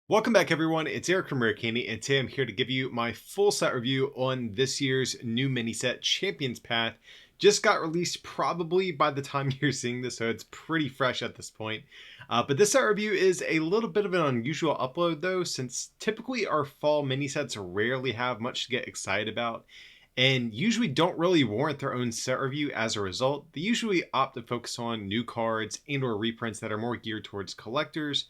Welcome back everyone, it's Eruption and today I'm here to give you my full set review on this year's new mini set Champions Path. Just got released probably by the time you're seeing this, so it's pretty fresh at this point. But this set review is a little bit of an unusual upload though, since typically our fall mini sets rarely have much to get excited about and usually don't really warrant their own set review as a result. They usually opt to focus on new cards and or reprints that are more geared towards collectors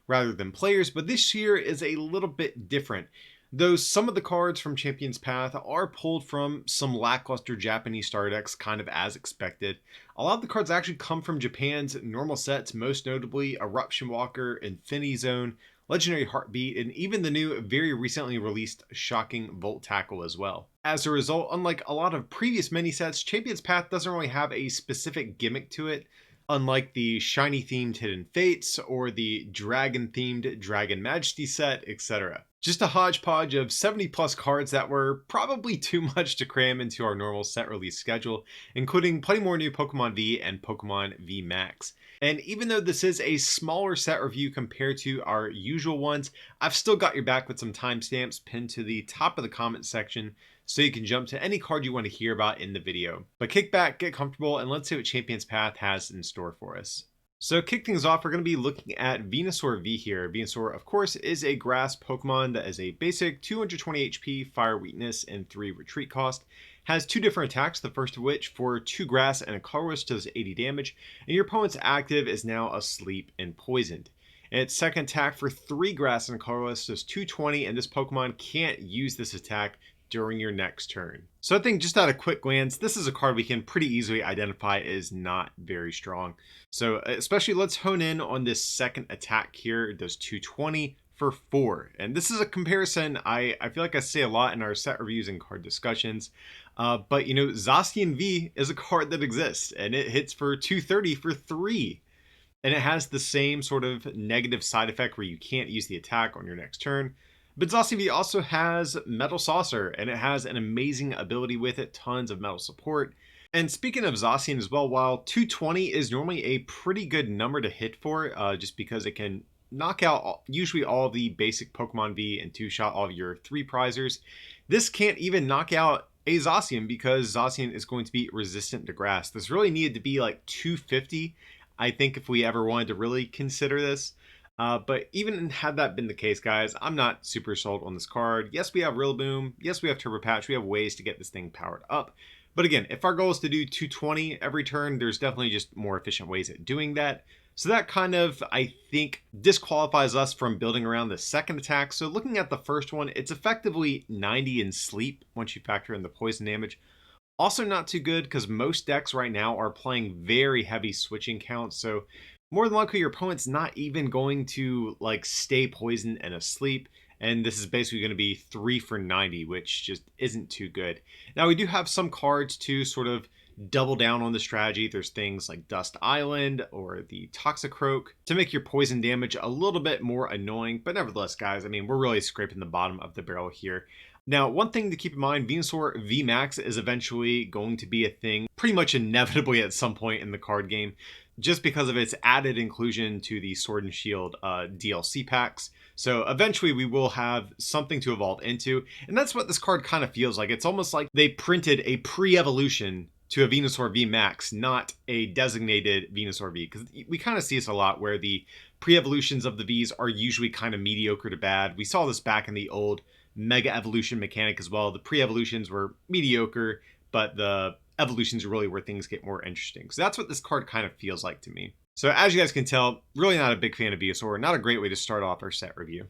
rather than players, but this year is a little bit different. Though some of the cards from Champions Path are pulled from some lackluster Japanese starter decks, kind of as expected. A lot of the cards actually come from Japan's normal sets, most notably Eruption Walker, Infinity Zone, Legendary Heartbeat, and even the new, very recently released Shocking Volt Tackle as well. As a result, unlike a lot of previous mini sets, Champions Path doesn't really have a specific gimmick to it, unlike the shiny themed Hidden Fates or the dragon themed Dragon Majesty set, etc. Just a hodgepodge of 70 plus cards that were probably too much to cram into our normal set release schedule, including plenty more new Pokemon V and Pokemon VMAX. And even though this is a smaller set review compared to our usual ones, I've still got your back with some timestamps pinned to the top of the comment section, so you can jump to any card you want to hear about in the video. But kick back, get comfortable, and let's see what Champions Path has in store for us. So to kick things off, we're going to be looking at Venusuar V here. Venusuar, of course, is a grass Pokemon that is a basic 220 HP, fire weakness, and 3 retreat cost. Has 2 different attacks, the first of which for 2 grass and a colorless does 80 damage, and your opponent's active is now asleep and poisoned. And its second attack for 3 grass and a colorless does 220, and this Pokemon can't use this attack during your next turn. So I think just at a quick glance, this is a card we can pretty easily identify is not very strong. So especially let's hone in on this second attack here. It does 220 for 4. And this is a comparison I feel like I say a lot in our set reviews and card discussions. But you know, Zacian V is a card that exists and it hits for 230 for 3. And it has the same sort of negative side effect where you can't use the attack on your next turn. But Zacian V also has Metal Saucer, and it has an amazing ability with it, tons of metal support. And speaking of Zacian as well, while 220 is normally a pretty good number to hit for, just because it can knock out usually all the basic Pokemon V and 2-shot all of your 3 prizers, this can't even knock out a Zacian because Zacian is going to be resistant to grass. This really needed to be like 250, I think, if we ever wanted to really consider this. But even had that been the case, guys, I'm not super sold on this card. Yes, we have Rillaboom. Yes, we have Turbo Patch. We have ways to get this thing powered up. But again, if our goal is to do 220 every turn, there's definitely just more efficient ways at doing that. So that kind of, I think, disqualifies us from building around the second attack. So looking at the first one, it's effectively 90 in sleep once you factor in the poison damage. Also not too good because most decks right now are playing very heavy switching counts. So more than likely your opponent's not even going to like stay poisoned and asleep, and this is basically going to be 3 for 90, which just isn't too good. Now we do have some cards to sort of double down on the strategy. There's things like Dust Island or the Toxicroak to make your poison damage a little bit more annoying, but nevertheless, guys, I mean, we're really scraping the bottom of the barrel here. Now, one thing to keep in mind, Venusuar VMAX is eventually going to be a thing pretty much inevitably at some point in the card game, just because of its added inclusion to the Sword and Shield DLC packs. So eventually we will have something to evolve into, and that's what this card kind of feels like. It's almost like they printed a pre-evolution to a Venusuar VMAX, not a designated Venusuar V, because we kind of see this a lot where the pre-evolutions of the Vs are usually kind of mediocre to bad. We saw this back in the old Mega Evolution mechanic as well. The pre-evolutions were mediocre, but the evolutions are really where things get more interesting. So that's what this card kind of feels like to me. So as you guys can tell, really not a big fan of Venusaur, not a great way to start off our set review.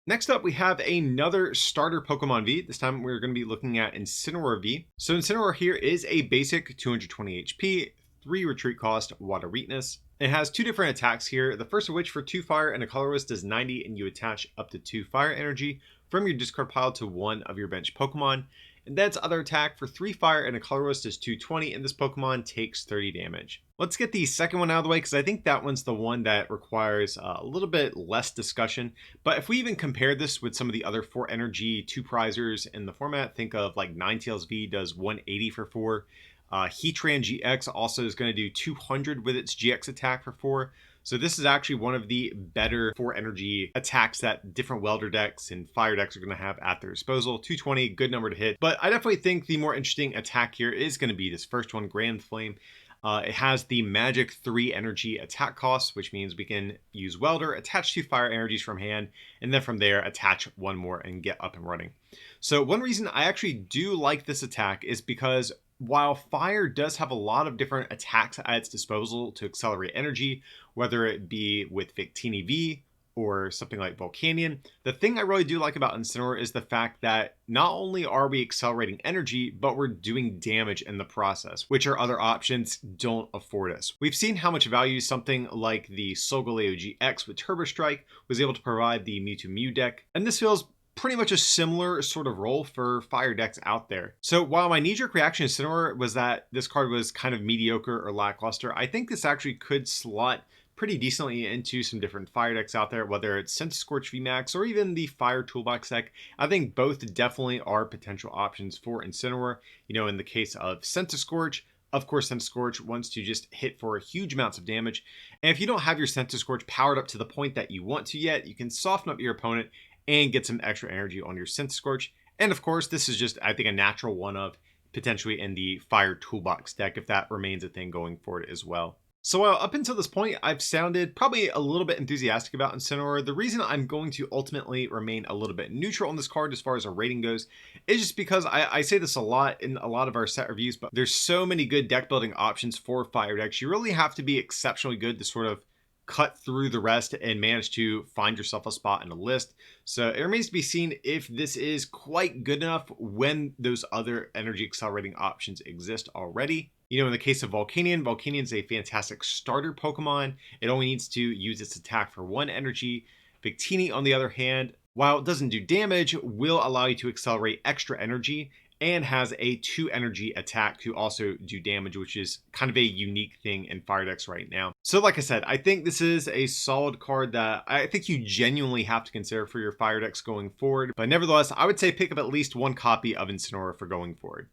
Next up, we have another starter Pokemon V. This time we're going to be looking at Incineroar V. So Incineroar here is a basic 220 HP, 3 retreat cost, water weakness. It has 2 different attacks here, the first of which for 2 fire and a colorless does 90, and you attach up to 2 fire energy from your discard pile to one of your bench Pokemon. And that's other attack for 3 fire and a colorless does 220, and this Pokemon takes 30 damage. Let's get the second one out of the way because I think that one's the one that requires a little bit less discussion. But if we even compare this with some of the other 4 energy 2 prizers in the format, think of like Ninetales V does 180 for 4. Heatran GX also is going to do 200 with its GX attack for 4. So this is actually one of the better 4 energy attacks that different welder decks and fire decks are going to have at their disposal. 220, good number to hit. But I definitely think the more interesting attack here is going to be this first one, Grand Flame. It has the magic 3 energy attack cost, which means we can use welder, attach 2 fire energies from hand, and then from there attach 1 more and get up and running. So one reason I actually do like this attack is because while fire does have a lot of different attacks at its disposal to accelerate energy, whether it be with Victini V or something like Volcanion, the thing I really do like about Incineroar is the fact that not only are we accelerating energy, but we're doing damage in the process, which our other options don't afford us. We've seen how much value something like the Solgaleo GX with Turbo Strike was able to provide the Mewtwo Mew deck, and this feels pretty much a similar sort of role for fire decks out there. So while my knee-jerk reaction to Incineroar was that this card was kind of mediocre or lackluster, I think this actually could slot pretty decently into some different fire decks out there, whether it's Scorch VMAX or even the Fire Toolbox deck. I think both definitely are potential options for Incineroar. You know, in the case of Scorch, of course, Scorch wants to just hit for huge amounts of damage. And if you don't have your Scorch powered up to the point that you want to yet, you can soften up your opponent and get some extra energy on your Scorch. And of course, this is just, I think, a natural one of potentially in the Fire Toolbox deck if that remains a thing going forward as well. So up until this point, I've sounded probably a little bit enthusiastic about Incineroar. The reason I'm going to ultimately remain a little bit neutral on this card as far as a rating goes is just because I say this a lot in a lot of our set reviews, but there's so many good deck building options for fire decks. You really have to be exceptionally good to sort of cut through the rest and manage to find yourself a spot in a list. So it remains to be seen if this is quite good enough when those other energy accelerating options exist already. You know, in the case of Volcanion, Volcanion's a fantastic starter Pokemon. It only needs to use its attack for 1 energy. Victini, on the other hand, while it doesn't do damage, will allow you to accelerate extra energy and has a 2 energy attack to also do damage, which is kind of a unique thing in fire decks right now. So like I said, I think this is a solid card that I think you genuinely have to consider for your fire decks going forward. But nevertheless, I would say pick up at least 1 copy of Incineroar for going forward.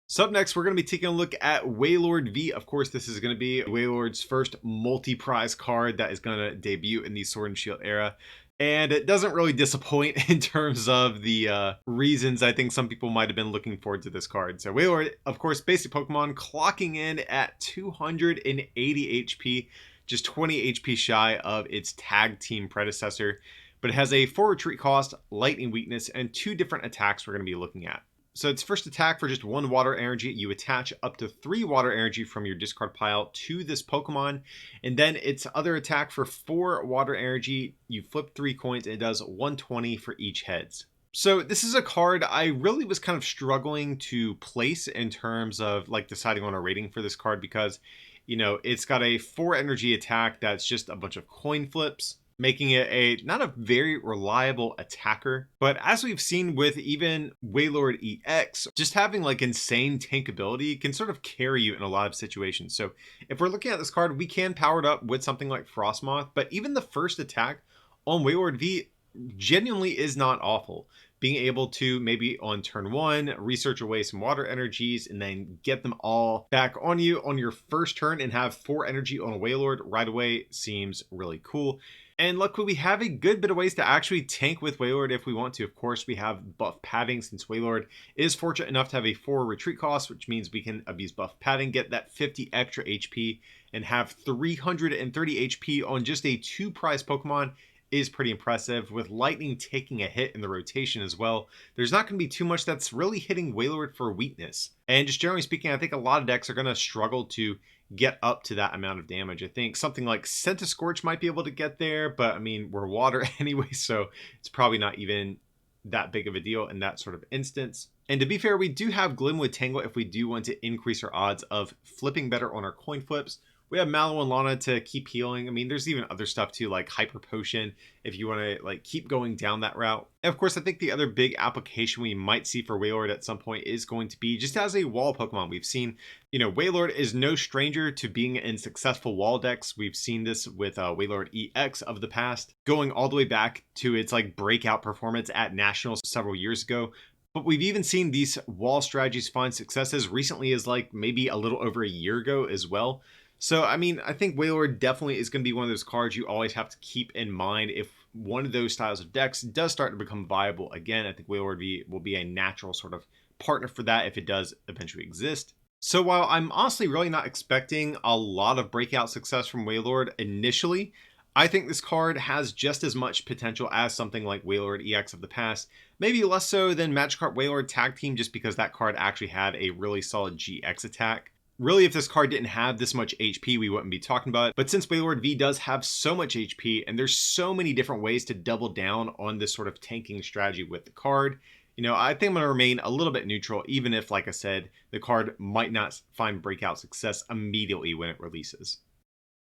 So up next, we're going to be taking a look at Wailord V. Of course, this is going to be Wailord's first multi-prize card that is going to debut in the Sword and Shield era. And it doesn't really disappoint in terms of the reasons I think some people might have been looking forward to this card. So Wailord, of course, basic Pokemon, clocking in at 280 HP, just 20 HP shy of its tag team predecessor. But it has a 4 retreat cost, lightning weakness, and 2 different attacks we're going to be looking at. So its first attack for just 1 water energy, you attach up to 3 water energy from your discard pile to this Pokemon. And then its other attack for 4 water energy, you flip 3 coins and it does 120 for each heads. So this is a card I really was kind of struggling to place in terms of like deciding on a rating for this card because, you know, it's got a 4 energy attack that's just a bunch of coin flips, making it not a very reliable attacker. But as we've seen with even Wailord EX, just having like insane tank ability can sort of carry you in a lot of situations. So if we're looking at this card, we can power it up with something like Frostmoth, but even the first attack on Wailord V genuinely is not awful. Being able to maybe on turn 1, research away some water energies and then get them all back on you on your first turn and have 4 energy on a Wailord right away seems really cool. And luckily, we have a good bit of ways to actually tank with Wailord if we want to. Of course, we have buff padding since Wailord is fortunate enough to have a 4 retreat cost, which means we can abuse buff padding, get that 50 extra HP, and have 330 HP on just a 2 prize Pokemon is pretty impressive. With Lightning taking a hit in the rotation as well, there's not going to be too much that's really hitting Wailord for weakness. And just generally speaking, I think a lot of decks are going to struggle to get up to that amount of damage. I think something like Scorch might be able to get there, but I mean, we're water anyway, so it's probably not even that big of a deal in that sort of instance. And to be fair, we do have Glimwood Tangle if we do want to increase our odds of flipping better on our coin flips. We have Mallow and Lana to keep healing. I mean, there's even other stuff too, like Hyper Potion, if you want to like keep going down that route. And of course, I think the other big application we might see for Wailord at some point is going to be just as a wall Pokemon. We've seen, you know, Wailord is no stranger to being in successful wall decks. We've seen this with Wailord EX of the past, going all the way back to its like breakout performance at Nationals several years ago. But we've even seen these wall strategies find success as recently as like maybe a little over a year ago as well. So, I mean, I think Wailord definitely is going to be one of those cards you always have to keep in mind if one of those styles of decks does start to become viable again. I think Wailord V will be a natural sort of partner for that if it does eventually exist. So while I'm honestly really not expecting a lot of breakout success from Wailord initially, I think this card has just as much potential as something like Wailord EX of the past, maybe less so than Magikarp Wailord Tag Team just because that card actually had a really solid GX attack. Really, if this card didn't have this much HP, we wouldn't be talking about it. But since Wailord V does have so much HP, and there's so many different ways to double down on this sort of tanking strategy with the card, I think I'm going to remain a little bit neutral, even if, like I said, the card might not find breakout success immediately when it releases.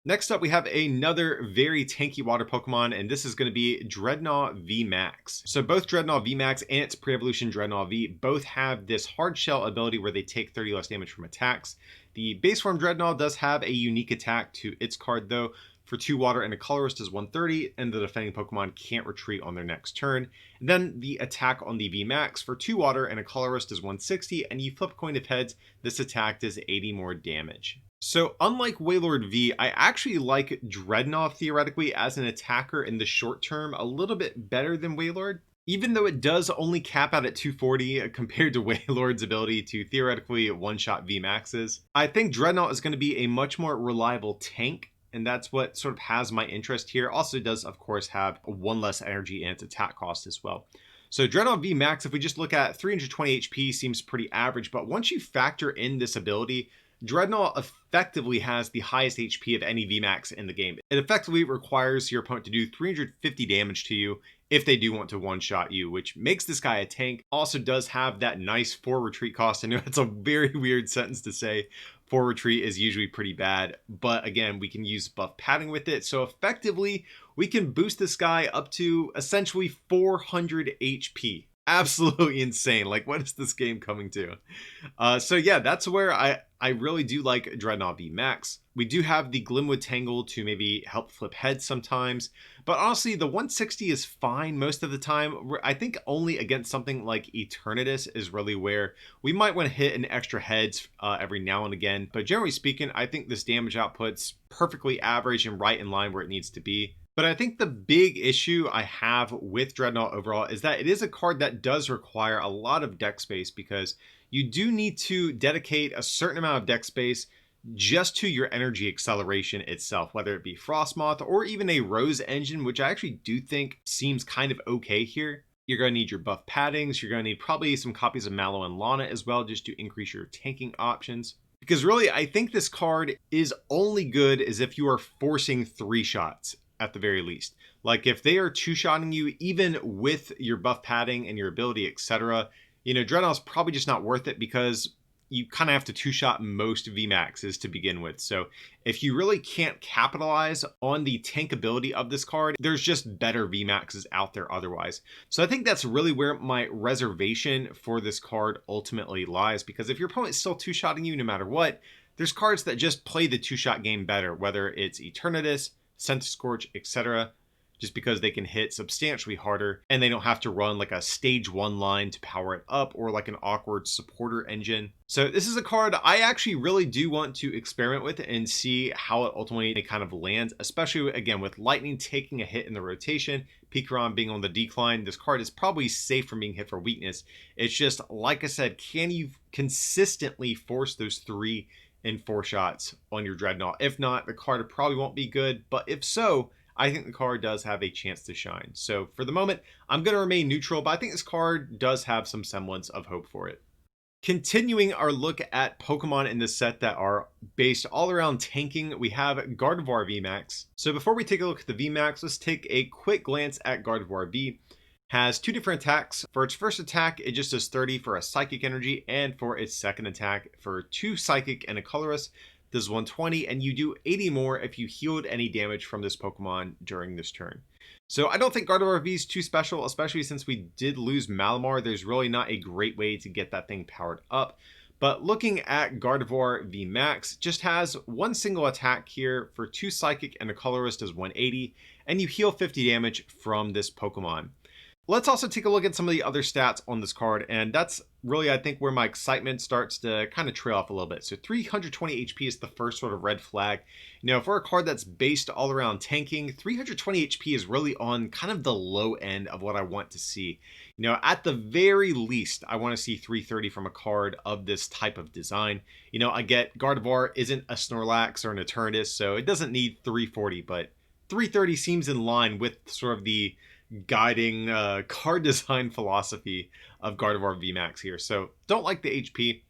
Next up, we have another very tanky water Pokemon, and this is going to be Drednaw VMAX. So both Drednaw VMAX and its pre-evolution Drednaw V both have this hard shell ability where they take 30 less damage from attacks. The base form Drednaw does have a unique attack to its card though. For 2 water and a colorist is 130, and the defending Pokemon can't retreat on their next turn. And then the attack on the VMAX for 2 water and a colorist is 160, and you flip a coin of heads, this attack does 80 more damage. So unlike Wailord V, I actually like Drednaw theoretically as an attacker in the short term a little bit better than Wailord. Even though it does only cap out at 240 compared to Wailord's ability to theoretically one-shot VMAXs, I think Drednaw is going to be a much more reliable tank, and that's what sort of has my interest here. Also does, of course, have 1 less energy and its attack cost as well. So Drednaw VMAX, if we just look at 320 HP, seems pretty average, but once you factor in this ability, Drednaw effectively has the highest HP of any VMAX in the game. It effectively requires your opponent to do 350 damage to you if they do want to one-shot you, which makes this guy a tank. Also does have that nice 4 retreat cost. I know it's a very weird sentence to say. 4 retreat is usually pretty bad, but again, we can use buff padding with it. So effectively, we can boost this guy up to essentially 400 HP. Absolutely insane. Like, what is this game coming to? So yeah, that's where I really do like Drednaw VMAX. We do have the Glimwood Tangle to maybe help flip heads sometimes, but honestly, the 160 is fine most of the time. I think only against something like Eternatus is really where we might want to hit an extra heads every now and again, but generally speaking, I think this damage output's perfectly average and right in line where it needs to be. But I think the big issue I have with Drednaw overall is that it is a card that does require a lot of deck space because you do need to dedicate a certain amount of deck space just to your energy acceleration itself, whether it be Frostmoth or even a Rose Engine, which I actually do think seems kind of okay here. You're going to need your buff paddings. You're going to need probably some copies of Mallow and Lana as well, just to increase your tanking options. Because really, I think this card is only good as if you are forcing 3 shots at the very least. Like if they are 2-shotting you, even with your buff padding and your ability, etc., Drednaw's probably just not worth it because you kind of have to 2-shot most VMAXs to begin with. So if you really can't capitalize on the tank ability of this card, there's just better VMAXs out there otherwise. So I think that's really where my reservation for this card ultimately lies, because if your opponent's still 2-shotting you no matter what, there's cards that just play the 2-shot game better, whether it's Eternatus, Centiskorch, etc., just because they can hit substantially harder and they don't have to run like a stage 1 line to power it up or like an awkward supporter engine. So this is a card I actually really do want to experiment with and see how it ultimately kind of lands, especially again with Lightning taking a hit in the rotation, Pikarom being on the decline. This card is probably safe from being hit for weakness. It's just, like I said, can you consistently force those 3 and 4 shots on your Drednaw? If not, the card probably won't be good, but if so, I think the card does have a chance to shine. So for the moment, I'm going to remain neutral, but I think this card does have some semblance of hope for it. Continuing our look at Pokemon in this set that are based all around tanking, we have Gardevoir VMAX. So before we take a look at the VMAX, let's take a quick glance at Gardevoir V. Has 2 different attacks. For its first attack, it just does 30 for a Psychic Energy, and for its second attack, for 2 Psychic and a Colorless, does 120, and you do 80 more if you healed any damage from this Pokemon during this turn. So I don't think Gardevoir V is too special, especially since we did lose Malamar. There's really not a great way to get that thing powered up. But looking at Gardevoir VMAX, just has 1 single attack here for 2 Psychic and a Colorless does 180, and you heal 50 damage from this Pokemon. Let's also take a look at some of the other stats on this card, and that's really, I think, where my excitement starts to kind of trail off a little bit. So 320 HP is the first sort of red flag. For a card that's based all around tanking, 320 HP is really on kind of the low end of what I want to see. At the very least, I want to see 330 from a card of this type of design. I get Gardevoir isn't a Snorlax or an Eternatus, so it doesn't need 340, but 330 seems in line with sort of the guiding card design philosophy of Gardevoir VMAX here. So don't like the HP.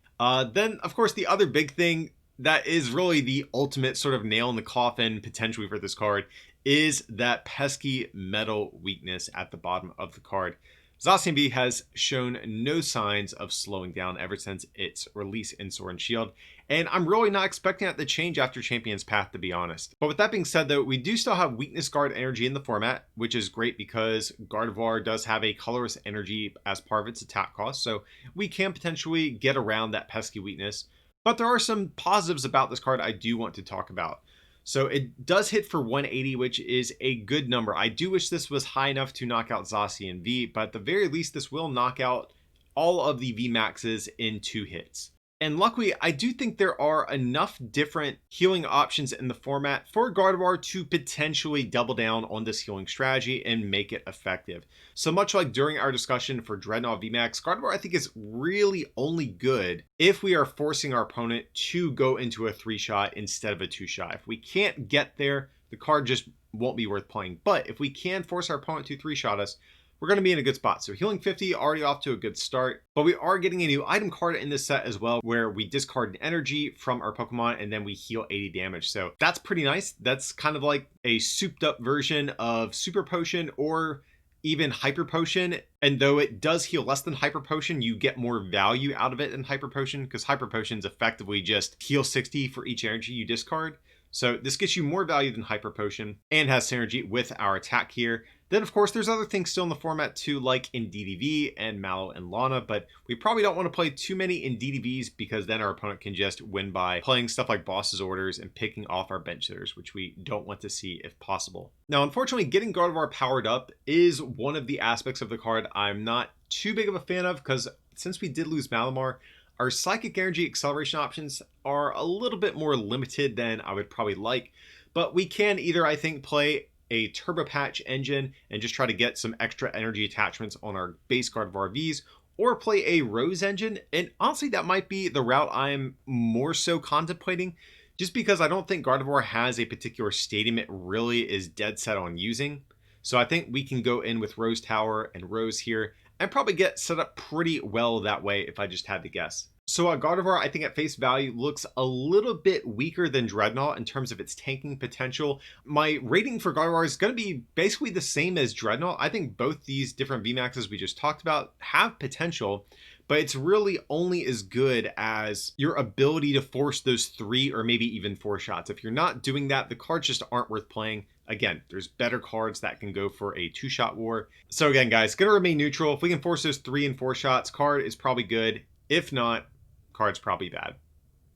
Then, of course, the other big thing that is really the ultimate sort of nail in the coffin potentially for this card is that pesky metal weakness at the bottom of the card. Zacian V has shown no signs of slowing down ever since its release in Sword and Shield, and I'm really not expecting that to change after Champion's Path, to be honest. But with that being said, though, we do still have Weakness Guard energy in the format, which is great because Gardevoir does have a colorless energy as part of its attack cost, so we can potentially get around that pesky weakness. But there are some positives about this card I do want to talk about. So it does hit for 180, which is a good number. I do wish this was high enough to knock out Zacian V, but at the very least, this will knock out all of the VMAXs in 2 hits. And luckily, I do think there are enough different healing options in the format for Gardevoir to potentially double down on this healing strategy and make it effective. So much like during our discussion for Drednaw VMAX, Gardevoir I think is really only good if we are forcing our opponent to go into a 3-shot instead of a 2-shot. If we can't get there, the card just won't be worth playing. But if we can force our opponent to 3-shot us, we're going to be in a good spot. So healing 50, already off to a good start. But we are getting a new item card in this set as well, where we discard an energy from our Pokemon and then we heal 80 damage. So that's pretty nice. That's kind of like a souped up version of Super Potion or even Hyper Potion. And though it does heal less than Hyper Potion, you get more value out of it than Hyper Potion, because Hyper Potions effectively just heal 60 for each energy you discard. So this gets you more value than Hyper Potion and has synergy with our attack here. Then, of course, there's other things still in the format too, like Indeedee and Mallow and Lana, but we probably don't want to play too many Indeedees because then our opponent can just win by playing stuff like Boss's Orders and picking off our bench sitters, which we don't want to see if possible. Now, unfortunately, getting Gardevoir powered up is one of the aspects of the card I'm not too big of a fan of, because since we did lose Malamar, our Psychic Energy acceleration options are a little bit more limited than I would probably like, but we can either, I think, play a Turbo Patch engine and just try to get some extra energy attachments on our base Gardevoir Vs, or play a Rose engine, and honestly that might be the route I'm more so contemplating, just because I don't think Gardevoir has a particular stadium it really is dead set on using. So I think we can go in with Rose Tower and Rose here, and probably get set up pretty well that way if I just had to guess. So Gardevoir, I think at face value, looks a little bit weaker than Drednaw in terms of its tanking potential. My rating for Gardevoir is going to be basically the same as Drednaw. I think both these different VMAXs we just talked about have potential, but it's really only as good as your ability to force those 3 or maybe even 4 shots. If you're not doing that, the cards just aren't worth playing. Again, there's better cards that can go for a 2-shot war. So again, guys, going to remain neutral. If we can force those 3 and 4 shots, card is probably good. If not, card's probably bad.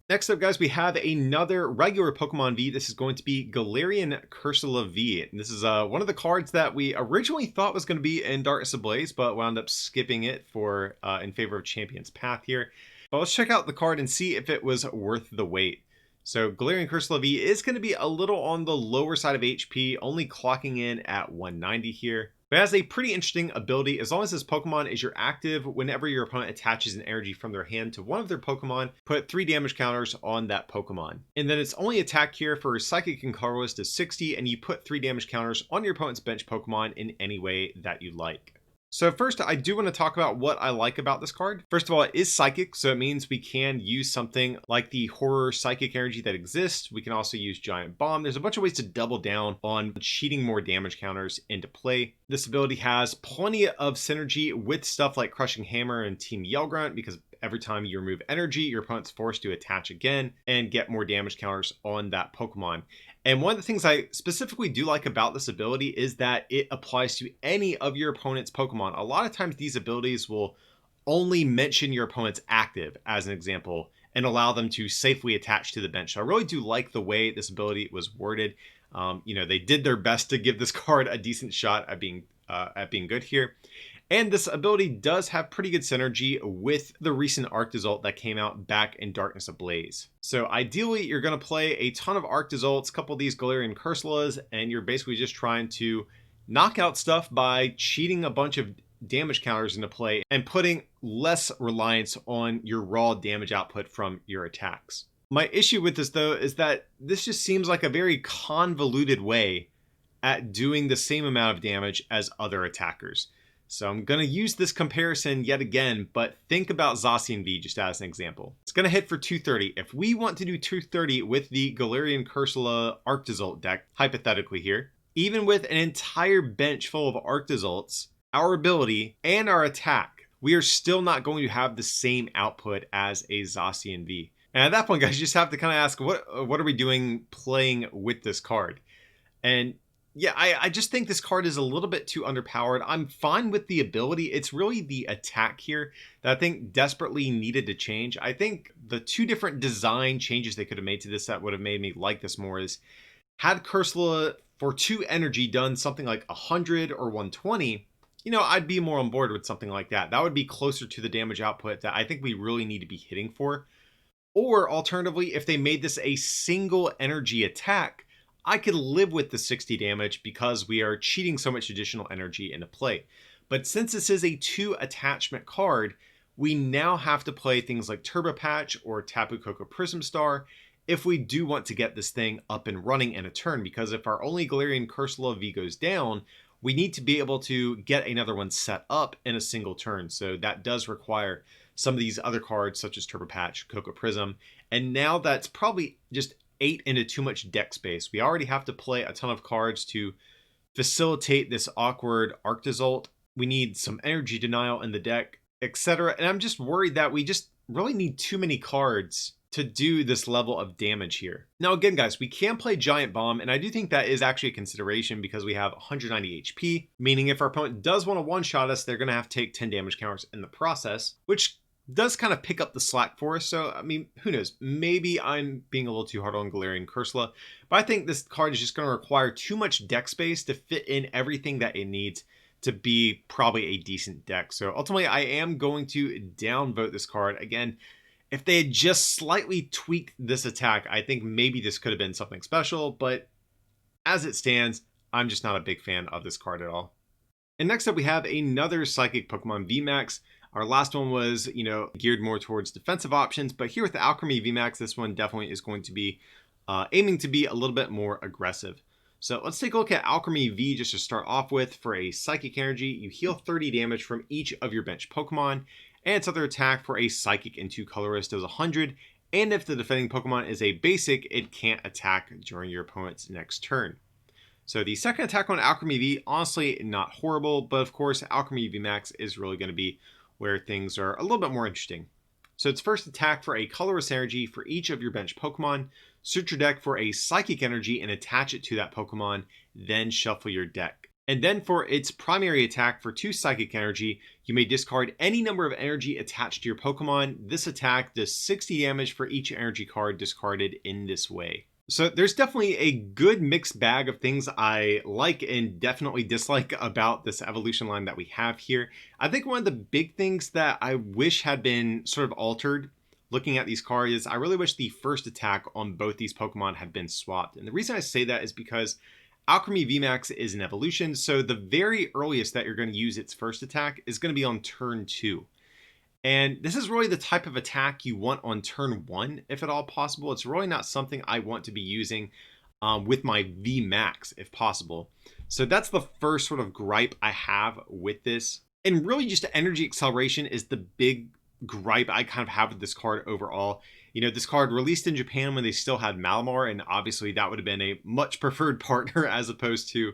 Next up, guys, we have another regular Pokemon V. This is going to be Galarian Cursola V. And this is one of the cards that we originally thought was going to be in Darkness Ablaze, but wound up skipping it for in favor of Champion's Path here. But let's check out the card and see if it was worth the wait. So Galarian Cursola V is going to be a little on the lower side of HP, only clocking in at 190 here. But it has a pretty interesting ability. As long as this Pokemon is your active, whenever your opponent attaches an energy from their hand to one of their Pokemon, put 3 damage counters on that Pokemon. And then its only attack here for Psychic and Colorless is 60, and you put 3 damage counters on your opponent's bench Pokemon in any way that you like. So first, I do want to talk about what I like about this card. First of all, it is Psychic, so it means we can use something like the Horror Psychic energy that exists. We can also use Giant Bomb. There's a bunch of ways to double down on cheating more damage counters into play. This ability has plenty of synergy with stuff like Crushing Hammer and Team Yell Grunt, because every time you remove energy, your opponent's forced to attach again and get more damage counters on that Pokemon. And one of the things I specifically do like about this ability is that it applies to any of your opponent's Pokemon. A lot of times these abilities will only mention your opponent's active as an example and allow them to safely attach to the bench. So I really do like the way this ability was worded. They did their best to give this card a decent shot at being at being good here. And this ability does have pretty good synergy with the recent Arctozolt that came out back in Darkness Ablaze. So ideally, you're going to play a ton of Arctozolts, a couple of these Galarian Cursolas, and you're basically just trying to knock out stuff by cheating a bunch of damage counters into play and putting less reliance on your raw damage output from your attacks. My issue with this, though, is that this just seems like a very convoluted way at doing the same amount of damage as other attackers. So I'm going to use this comparison yet again, but think about Zacian V just as an example. It's going to hit for 230. If we want to do 230 with the Galarian Cursola Arctozolt deck, hypothetically here, even with an entire bench full of Arctozolts, our ability and our attack, we are still not going to have the same output as a Zacian V. And at that point, guys, you just have to kind of ask, what are we doing playing with this card? And yeah, I just think this card is a little bit too underpowered. I'm fine with the ability. It's really the attack here that I think desperately needed to change. I think the two different design changes they could have made to this that would have made me like this more is had Cursola for 2 energy done something like 100 or 120, you know, I'd be more on board with something like that. That would be closer to the damage output that I think we really need to be hitting for. Or alternatively, if they made this a single energy attack, I could live with the 60 damage because we are cheating so much additional energy into play. But since this is a 2 attachment card, we now have to play things like Turbo Patch or Tapu Koko Prism Star if we do want to get this thing up and running in a turn. Because if our only Galarian Cursola V goes down, we need to be able to get another one set up in a single turn. So that does require some of these other cards such as Turbo Patch, Koko Prism. And now that's probably just 8 into too much deck space. We already have to play a ton of cards to facilitate this awkward Arctozolt. We need some energy denial in the deck, etc. And I'm just worried that we just really need too many cards to do this level of damage here. Now again, guys, we can play Giant Bomb, and I do think that is actually a consideration because we have 190 HP, meaning if our opponent does want to one-shot us, they're going to have to take 10 damage counters in the process, which does kind of pick up the slack for us. So, I mean, who knows? Maybe I'm being a little too hard on Galarian Cursola, but I think this card is just going to require too much deck space to fit in everything that it needs to be probably a decent deck. So ultimately, I am going to downvote this card. Again, if they had just slightly tweaked this attack, I think maybe this could have been something special, but as it stands, I'm just not a big fan of this card at all. And next up, we have another Psychic Pokemon VMAX. Our last one was, geared more towards defensive options, but here with the Alcremie VMAX, this one definitely is going to be aiming to be a little bit more aggressive. So let's take a look at Alcremie V just to start off with. For a Psychic Energy, you heal 30 damage from each of your bench Pokemon, and its other attack for a Psychic and 2 Colorless does 100, and if the defending Pokemon is a basic, it can't attack during your opponent's next turn. So the second attack on Alcremie V, honestly not horrible, but of course Alcremie VMAX is really going to be where things are a little bit more interesting. So its first attack for a Colorless Energy for each of your bench Pokemon, search your deck for a Psychic Energy and attach it to that Pokemon, then shuffle your deck. And then for its primary attack for 2 Psychic Energy, you may discard any number of energy attached to your Pokemon. This attack does 60 damage for each energy card discarded in this way. So there's definitely a good mixed bag of things I like and definitely dislike about this evolution line that we have here. I think one of the big things that I wish had been sort of altered looking at these cards is I really wish the first attack on both these Pokemon had been swapped. And the reason I say that is because Alcremie VMAX is an evolution, so the very earliest that you're going to use its first attack is going to be on turn 2. And this is really the type of attack you want on turn 1, if at all possible. It's really not something I want to be using with my VMAX, if possible. So that's the first sort of gripe I have with this. And really just energy acceleration is the big gripe I kind of have with this card overall. This card released in Japan when they still had Malamar, and obviously that would have been a much preferred partner as opposed to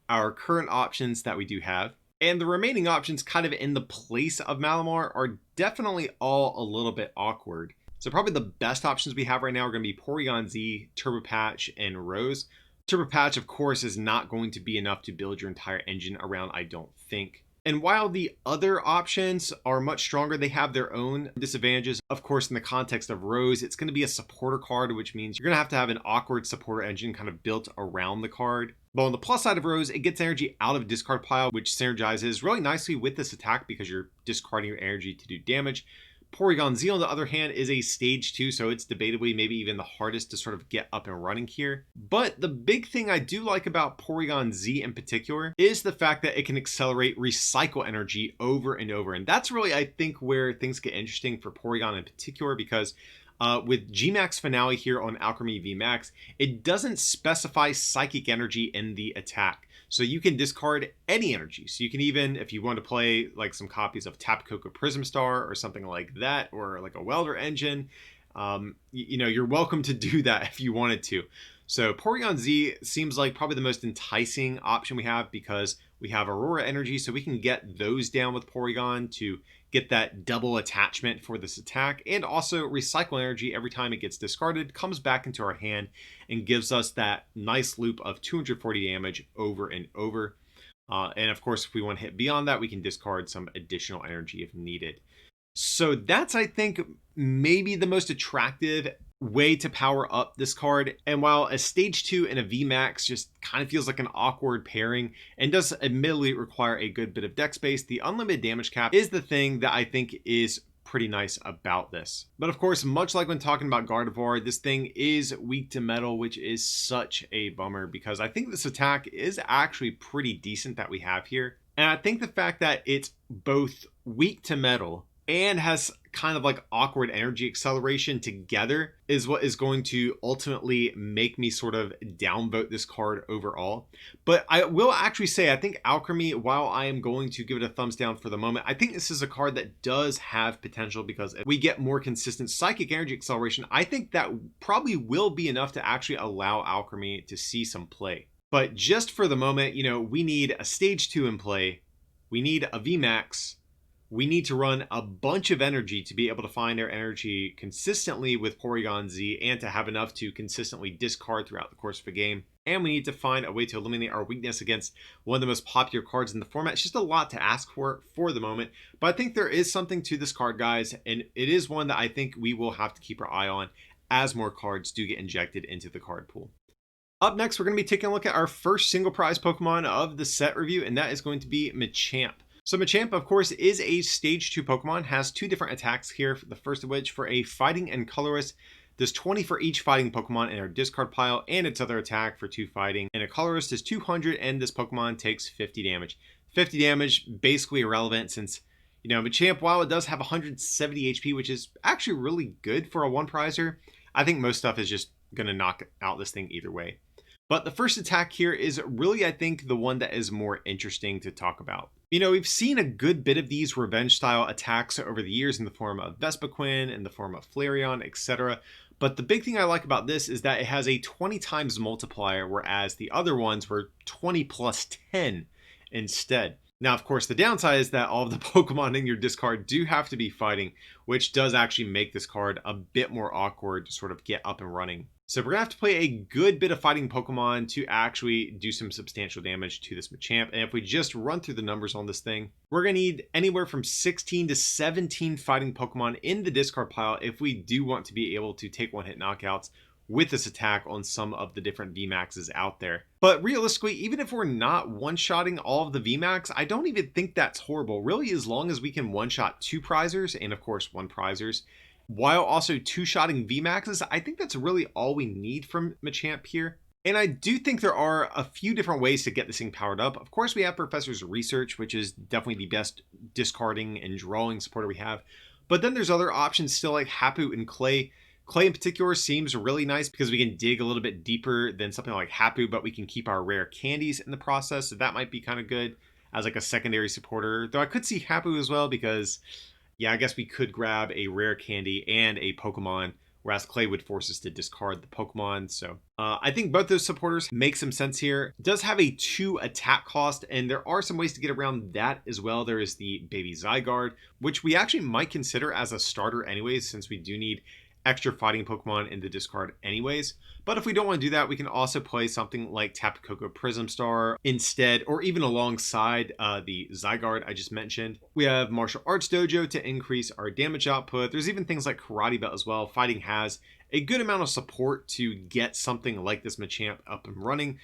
our current options that we do have. And the remaining options kind of in the place of Malamar are definitely all a little bit awkward. So probably the best options we have right now are going to be Porygon Z, Turbo Patch, and Rose. Turbo Patch, of course, is not going to be enough to build your entire engine around, I don't think. And while the other options are much stronger, they have their own disadvantages. Of course, in the context of Rose, it's going to be a supporter card, which means you're going to have an awkward supporter engine kind of built around the card. But on the plus side of Rose, it gets energy out of discard pile, which synergizes really nicely with this attack because you're discarding your energy to do damage. Porygon Z, on the other hand, is a stage 2, so it's debatably maybe even the hardest to sort of get up and running here. But the big thing I do like about Porygon Z in particular is the fact that it can accelerate recycle energy over and over. And that's really, I think, where things get interesting for Porygon in particular, because with GMAX Finale here on Alcremie VMAX, it doesn't specify psychic energy in the attack. So you can discard any energy. So you can even, if you want to play like some copies of Tapu Koko Prism Star or something like that, or like a Welder Engine, you're welcome to do that if you wanted to. So Porygon Z seems like probably the most enticing option we have because we have Aurora energy, so we can get those down with Porygon to get that double attachment for this attack, and also recycle energy every time it gets discarded, comes back into our hand, and gives us that nice loop of 240 damage over and over. And of course, if we want to hit beyond that, we can discard some additional energy if needed. So that's, I think, maybe the most attractive way to power up this card. And while a stage 2 and a VMAX just kind of feels like an awkward pairing and does admittedly require a good bit of deck space, the unlimited damage cap is the thing that I think is pretty nice about this. But of course, much like when talking about Gardevoir, this thing is weak to metal, which is such a bummer because I think this attack is actually pretty decent that we have here. And I think the fact that it's both weak to metal and has kind of like awkward energy acceleration together is what is going to ultimately make me sort of downvote this card overall. But I will actually say, I think Alcremie, while I am going to give it a thumbs down for the moment, I think this is a card that does have potential because if we get more consistent psychic energy acceleration, I think that probably will be enough to actually allow Alcremie to see some play. But just for the moment, we need a stage 2 in play. We need a VMAX. We need to run a bunch of energy to be able to find our energy consistently with Porygon Z and to have enough to consistently discard throughout the course of a game. And we need to find a way to eliminate our weakness against one of the most popular cards in the format. It's just a lot to ask for the moment. But I think there is something to this card, guys, and it is one that I think we will have to keep our eye on as more cards do get injected into the card pool. Up next, we're going to be taking a look at our first single prize Pokemon of the set review, and that is going to be Machamp. So Machamp, of course, is a stage 2 Pokemon, has 2 different attacks here, the first of which for a fighting and colorless, does 20 for each fighting Pokemon in our discard pile, and its other attack for 2 fighting. And a colorless does 200, and this Pokemon takes 50 damage. 50 damage, basically irrelevant since, Machamp, while it does have 170 HP, which is actually really good for a one prizer, I think most stuff is just going to knock out this thing either way. But the first attack here is really, I think, the one that is more interesting to talk about. We've seen a good bit of these revenge-style attacks over the years in the form of Vespiquen, in the form of Flareon, etc. But the big thing I like about this is that it has a 20 times multiplier, whereas the other ones were 20 plus 10 instead. Now, of course, the downside is that all of the Pokemon in your discard do have to be fighting, which does actually make this card a bit more awkward to sort of get up and running. So we're going to have to play a good bit of fighting Pokemon to actually do some substantial damage to this Machamp. And if we just run through the numbers on this thing, we're going to need anywhere from 16 to 17 fighting Pokemon in the discard pile if we do want to be able to take one-hit knockouts with this attack on some of the different VMAXs out there. But realistically, even if we're not one-shotting all of the VMAX, I don't even think that's horrible. Really, as long as we can one-shot 2 prizers and of course 1 prizers, while also 2-shotting VMAXs, I think that's really all we need from Machamp here. And I do think there are a few different ways to get this thing powered up. Of course, we have Professor's Research, which is definitely the best discarding and drawing supporter we have. But then there's other options still like Hapu and Clay. Clay in particular seems really nice because we can dig a little bit deeper than something like Hapu, but we can keep our rare candies in the process. So that might be kind of good as like a secondary supporter. Though I could see Hapu as well because, yeah, I guess we could grab a rare candy and a Pokemon, whereas Clay would force us to discard the Pokemon. So I think both those supporters make some sense here. It does have a 2 attack cost, and there are some ways to get around that as well. There is the Baby Zygarde, which we actually might consider as a starter anyways, since we do need extra fighting Pokemon in the discard anyways. But if we don't want to do that, we can also play something like Tapu Koko Prism Star instead, or even alongside the Zygarde I just mentioned. We have Martial Arts Dojo to increase our damage output. There's even things like Karate Belt as well. Fighting has a good amount of support to get something like this Machamp up and running.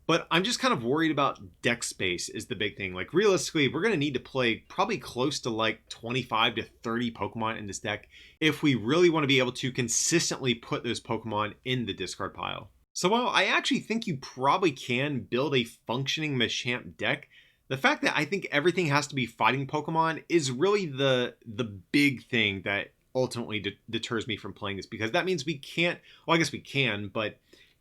But I'm just kind of worried about deck space is the big thing. Like realistically, we're going to need to play probably close to like 25 to 30 Pokemon in this deck if we really want to be able to consistently put those Pokemon in the discard pile. So while I actually think you probably can build a functioning Machamp deck, the fact that I think everything has to be fighting Pokemon is really the big thing that ultimately deters me from playing this, because that means we can't, well, I guess we can, but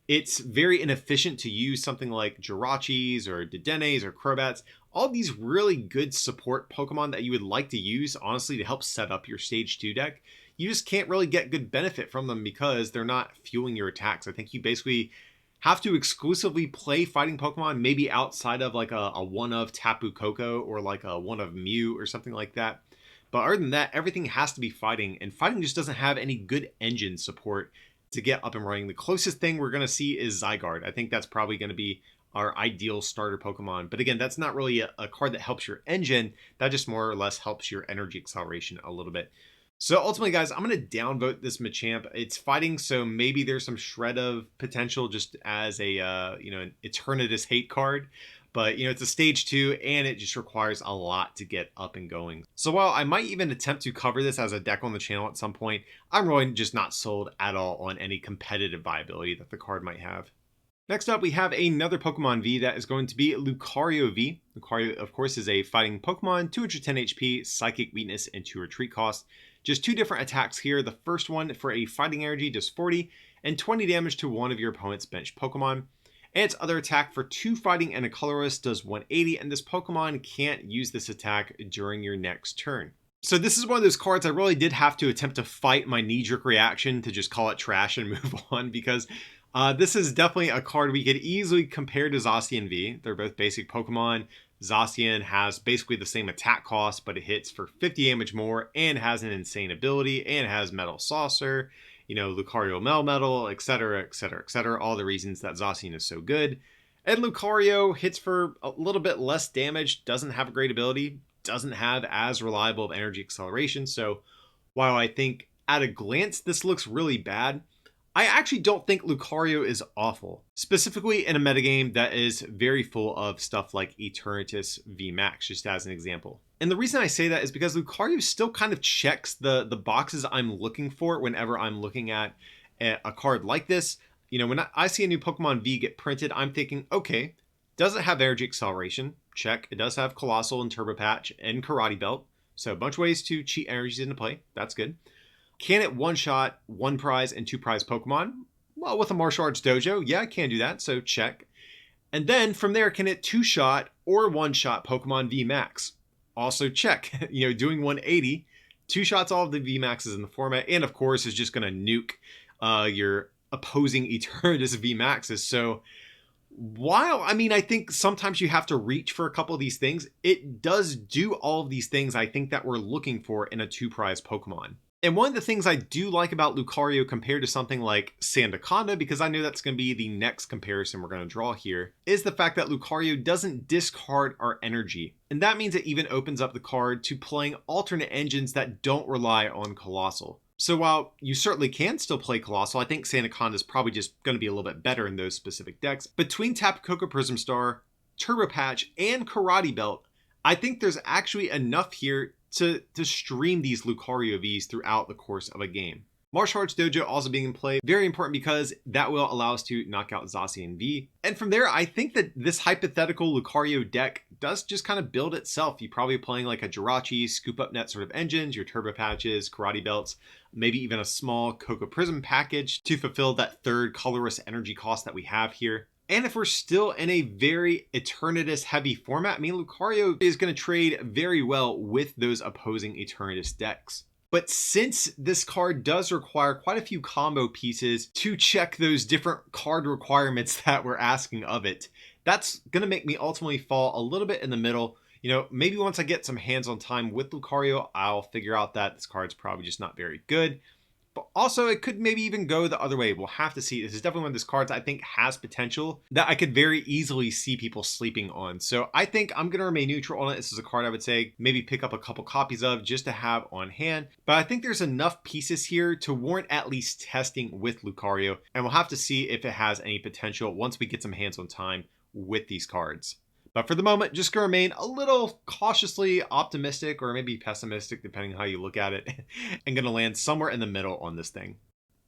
it's very inefficient to use something like Jirachis or Dedennes or Crobats, all these really good support Pokemon that you would like to use, honestly, to help set up your Stage 2 deck. You just can't really get good benefit from them because they're not fueling your attacks. I think you basically have to exclusively play fighting Pokemon, maybe outside of like a one of Tapu Koko or like a one of Mew or something like that. But other than that, everything has to be fighting, and fighting just doesn't have any good engine support to get up and running. The closest thing we're going to see is Zygarde. I think that's probably going to be our ideal starter Pokemon. But again, that's not really a card that helps your engine. That just more or less helps your energy acceleration a little bit. So ultimately, guys, I'm going to downvote this Machamp. It's fighting, so maybe there's some shred of potential just as a, an Eternatus hate card. But, it's a Stage 2, and it just requires a lot to get up and going. So while I might even attempt to cover this as a deck on the channel at some point, I'm really just not sold at all on any competitive viability that the card might have. Next up, we have another Pokemon V that is going to be Lucario V. Lucario, of course, is a fighting Pokemon, 210 HP, Psychic Weakness, and 2 Retreat cost. Just 2 different attacks here. The first one for a fighting energy does 40 and 20 damage to one of your opponent's bench Pokemon. And its other attack for 2 fighting and a colorless does 180, and this Pokemon can't use this attack during your next turn. So this is one of those cards I really did have to attempt to fight my knee-jerk reaction to just call it trash and move on, because this is definitely a card we could easily compare to Zacian V. They're both basic Pokemon. Zacian has basically the same attack cost, but it hits for 50 damage more and has an insane ability and has Metal Saucer, Lucario Melmetal, etc., etc., etc. All the reasons that Zacian is so good. And Lucario hits for a little bit less damage, doesn't have a great ability, doesn't have as reliable of energy acceleration. So while I think at a glance this looks really bad, I actually don't think Lucario is awful, specifically in a metagame that is very full of stuff like Eternatus VMAX, just as an example. And the reason I say that is because Lucario still kind of checks the boxes I'm looking for whenever I'm looking at a card like this. When I see a new Pokemon V get printed, I'm thinking, okay, does it have energy acceleration? Check. It does have Colossal and Turbo Patch and Karate Belt. So a bunch of ways to cheat energies into play. That's good. Can it one-shot 1 prize and 2 prize Pokemon? Well, with a Martial Arts Dojo, yeah, I can do that, so check. And then from there, can it 2-shot or 1-shot Pokemon VMAX? Also check. Doing 180, 2 shots all of the VMAXs in the format, and of course is just going to nuke your opposing Eternatus VMAXs. So while, I think sometimes you have to reach for a couple of these things, it does do all of these things I think that we're looking for in a 2-prize Pokemon. And one of the things I do like about Lucario compared to something like Sandaconda, because I know that's going to be the next comparison we're going to draw here, is the fact that Lucario doesn't discard our energy. And that means it even opens up the card to playing alternate engines that don't rely on Colossal. So while you certainly can still play Colossal, I think Sandaconda is probably just going to be a little bit better in those specific decks. Between Tapu Koko Prism Star, Turbo Patch, and Karate Belt, I think there's actually enough here to stream these Lucario Vs throughout the course of a game. Martial Arts Dojo also being in play, very important because that will allow us to knock out Zacian V. And from there, I think that this hypothetical Lucario deck does just kind of build itself. You're probably playing like a Jirachi, Scoop Up Net sort of engines, your Turbo Patches, Karate Belts, maybe even a small Koko Prism package to fulfill that 3rd colorless energy cost that we have here. And if we're still in a very Eternatus heavy format, Lucario is going to trade very well with those opposing Eternatus decks. But since this card does require quite a few combo pieces to check those different card requirements that we're asking of it, that's going to make me ultimately fall a little bit in the middle. Maybe once I get some hands-on time with Lucario, I'll figure out that this card's probably just not very good. But also, it could maybe even go the other way. We'll have to see. This is definitely one of those cards I think has potential that I could very easily see people sleeping on. So I think I'm going to remain neutral on it. This is a card I would say maybe pick up a couple copies of just to have on hand. But I think there's enough pieces here to warrant at least testing with Lucario. And we'll have to see if it has any potential once we get some hands-on time with these cards. But for the moment, just going to remain a little cautiously optimistic or maybe pessimistic, depending on how you look at it, and going to land somewhere in the middle on this thing.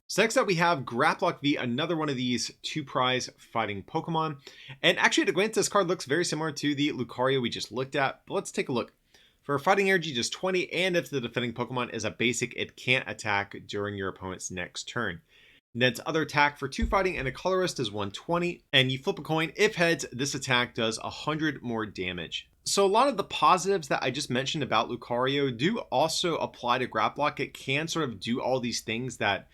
So next up, we have Grapploct V, another one of these 2-prize fighting Pokemon. And actually, at a glance, this card looks very similar to the Lucario we just looked at. But let's take a look. For fighting energy, just 20, and if the defending Pokemon is a basic, it can't attack during your opponent's next turn. Then its other attack for 2 fighting and a colorist is 120, and you flip a coin. If heads, this attack does 100 more damage. So a lot of the positives that I just mentioned about Lucario do also apply to Grapploct. It can sort of do all these things that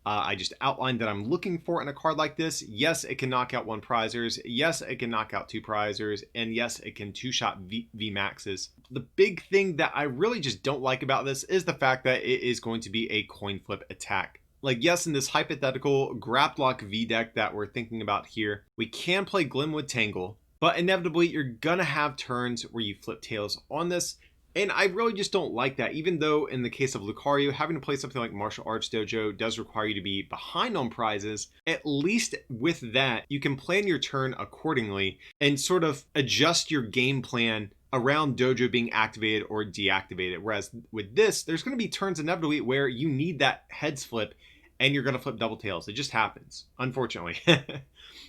I just outlined that I'm looking for in a card like this. Yes, it can knock out 1-prizers. Yes, it can knock out 2-prizers. And yes, it can 2-shot VMAXs. The big thing that I really just don't like about this is the fact that it is going to be a coin flip attack. Like, yes, in this hypothetical Grapploct V deck that we're thinking about here, we can play Glimwood Tangle, but inevitably you're gonna have turns where you flip tails on this, and I really just don't like that. Even though in the case of Lucario, having to play something like Martial Arts Dojo does require you to be behind on prizes, at least with that, you can plan your turn accordingly and sort of adjust your game plan around Dojo being activated or deactivated. Whereas with this, there's going to be turns inevitably where you need that heads flip and you're going to flip double tails. It just happens, unfortunately.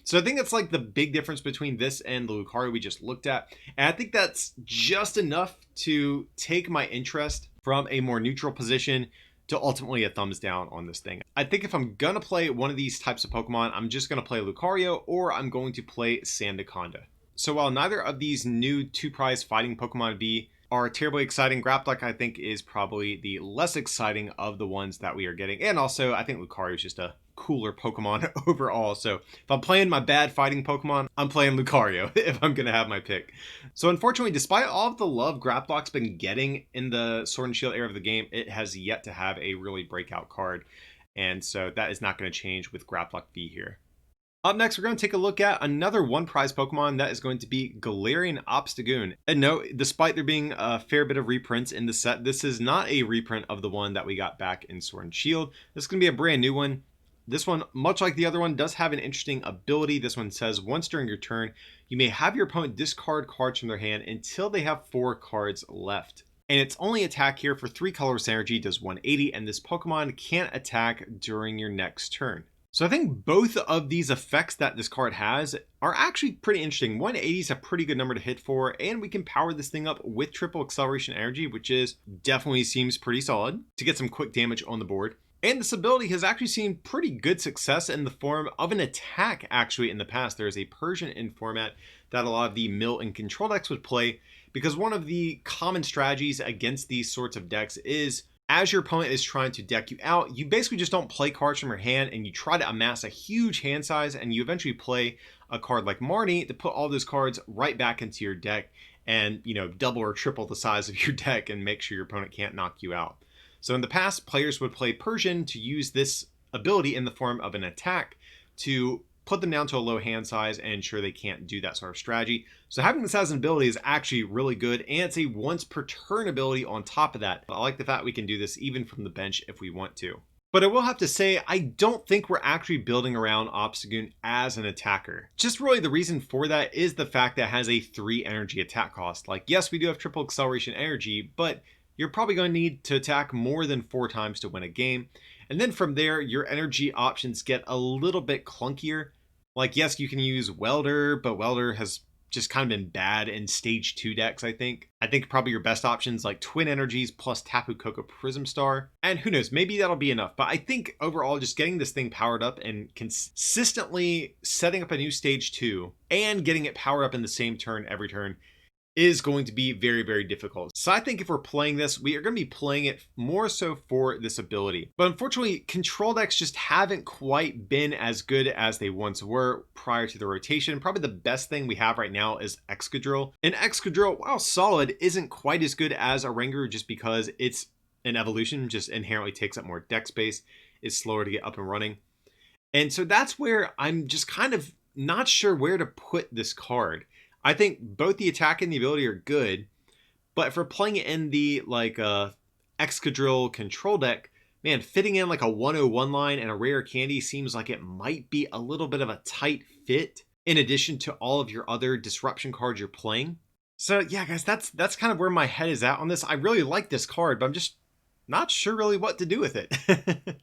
So I think that's like the big difference between this and the Lucario we just looked at. And I think that's just enough to take my interest from a more neutral position to ultimately a thumbs down on this thing. I think if I'm going to play one of these types of Pokemon, I'm just going to play Lucario or I'm going to play Sandaconda. So while neither of these new 2-prize fighting Pokemon V are terribly exciting, Grapploct I think is probably the less exciting of the ones that we are getting. And also, I think Lucario is just a cooler Pokemon overall. So if I'm playing my bad fighting Pokemon, I'm playing Lucario if I'm going to have my pick. So unfortunately, despite all of the love Grapplokt's been getting in the Sword and Shield era of the game, it has yet to have a really breakout card. And so that is not going to change with Grapploct V here. Up next, we're going to take a look at another 1-prize Pokemon that is going to be Galarian Obstagoon. And no, despite there being a fair bit of reprints in the set, this is not a reprint of the one that we got back in Sword and Shield. This is going to be a brand new one. This one, much like the other one, does have an interesting ability. This one says, once during your turn, you may have your opponent discard cards from their hand until they have 4 cards left. And its only attack here for 3 colorless energy does 180, and this Pokemon can't attack during your next turn. So I think both of these effects that this card has are actually pretty interesting. 180 is a pretty good number to hit for, and we can power this thing up with triple acceleration energy, which is definitely seems pretty solid to get some quick damage on the board. And this ability has actually seen pretty good success in the form of an attack actually in the past. There is a Persian in format that a lot of the mill and control decks would play, because one of the common strategies against these sorts of decks is as your opponent is trying to deck you out, you basically just don't play cards from your hand and you try to amass a huge hand size, and you eventually play a card like Marnie to put all those cards right back into your deck and, you know, double or triple the size of your deck and make sure your opponent can't knock you out. So in the past, players would play Persian to use this ability in the form of an attack to put them down to a low hand size and ensure they can't do that sort of strategy. So having this as an ability is actually really good, and it's a once per turn ability on top of that. I like the fact we can do this even from the bench if we want to. But I will have to say, I don't think we're actually building around Obstagoon as an attacker. Just really the reason for that is the fact that it has a 3 energy attack cost. Like, yes, we do have triple acceleration energy, but you're probably going to need to attack more than 4 times to win a game. And then from there, your energy options get a little bit clunkier. Like, yes, you can use Welder, but Welder has just kind of been bad in stage 2 decks, I think. I think probably your best options like Twin Energies plus Tapu Koko Prism Star. And who knows, maybe that'll be enough. But I think overall, just getting this thing powered up and consistently setting up a new stage 2 and getting it powered up in the same turn every turn is going to be very, very difficult. So I think if we're playing this, we are going to be playing it more so for this ability. But unfortunately, control decks just haven't quite been as good as they once were prior to the rotation. Probably the best thing we have right now is Excadrill. And Excadrill, while solid, isn't quite as good as Oranguru just because it's an evolution, just inherently takes up more deck space. is slower to get up and running. And so that's where I'm just kind of not sure where to put this card. I think both the attack and the ability are good, but if we're playing it in the Excadrill control deck, man, fitting in like a 101 line and a rare candy seems like it might be a little bit of a tight fit in addition to all of your other disruption cards you're playing. So yeah, guys, that's kind of where my head is at on this. I really like this card, but I'm just not sure really what to do with it.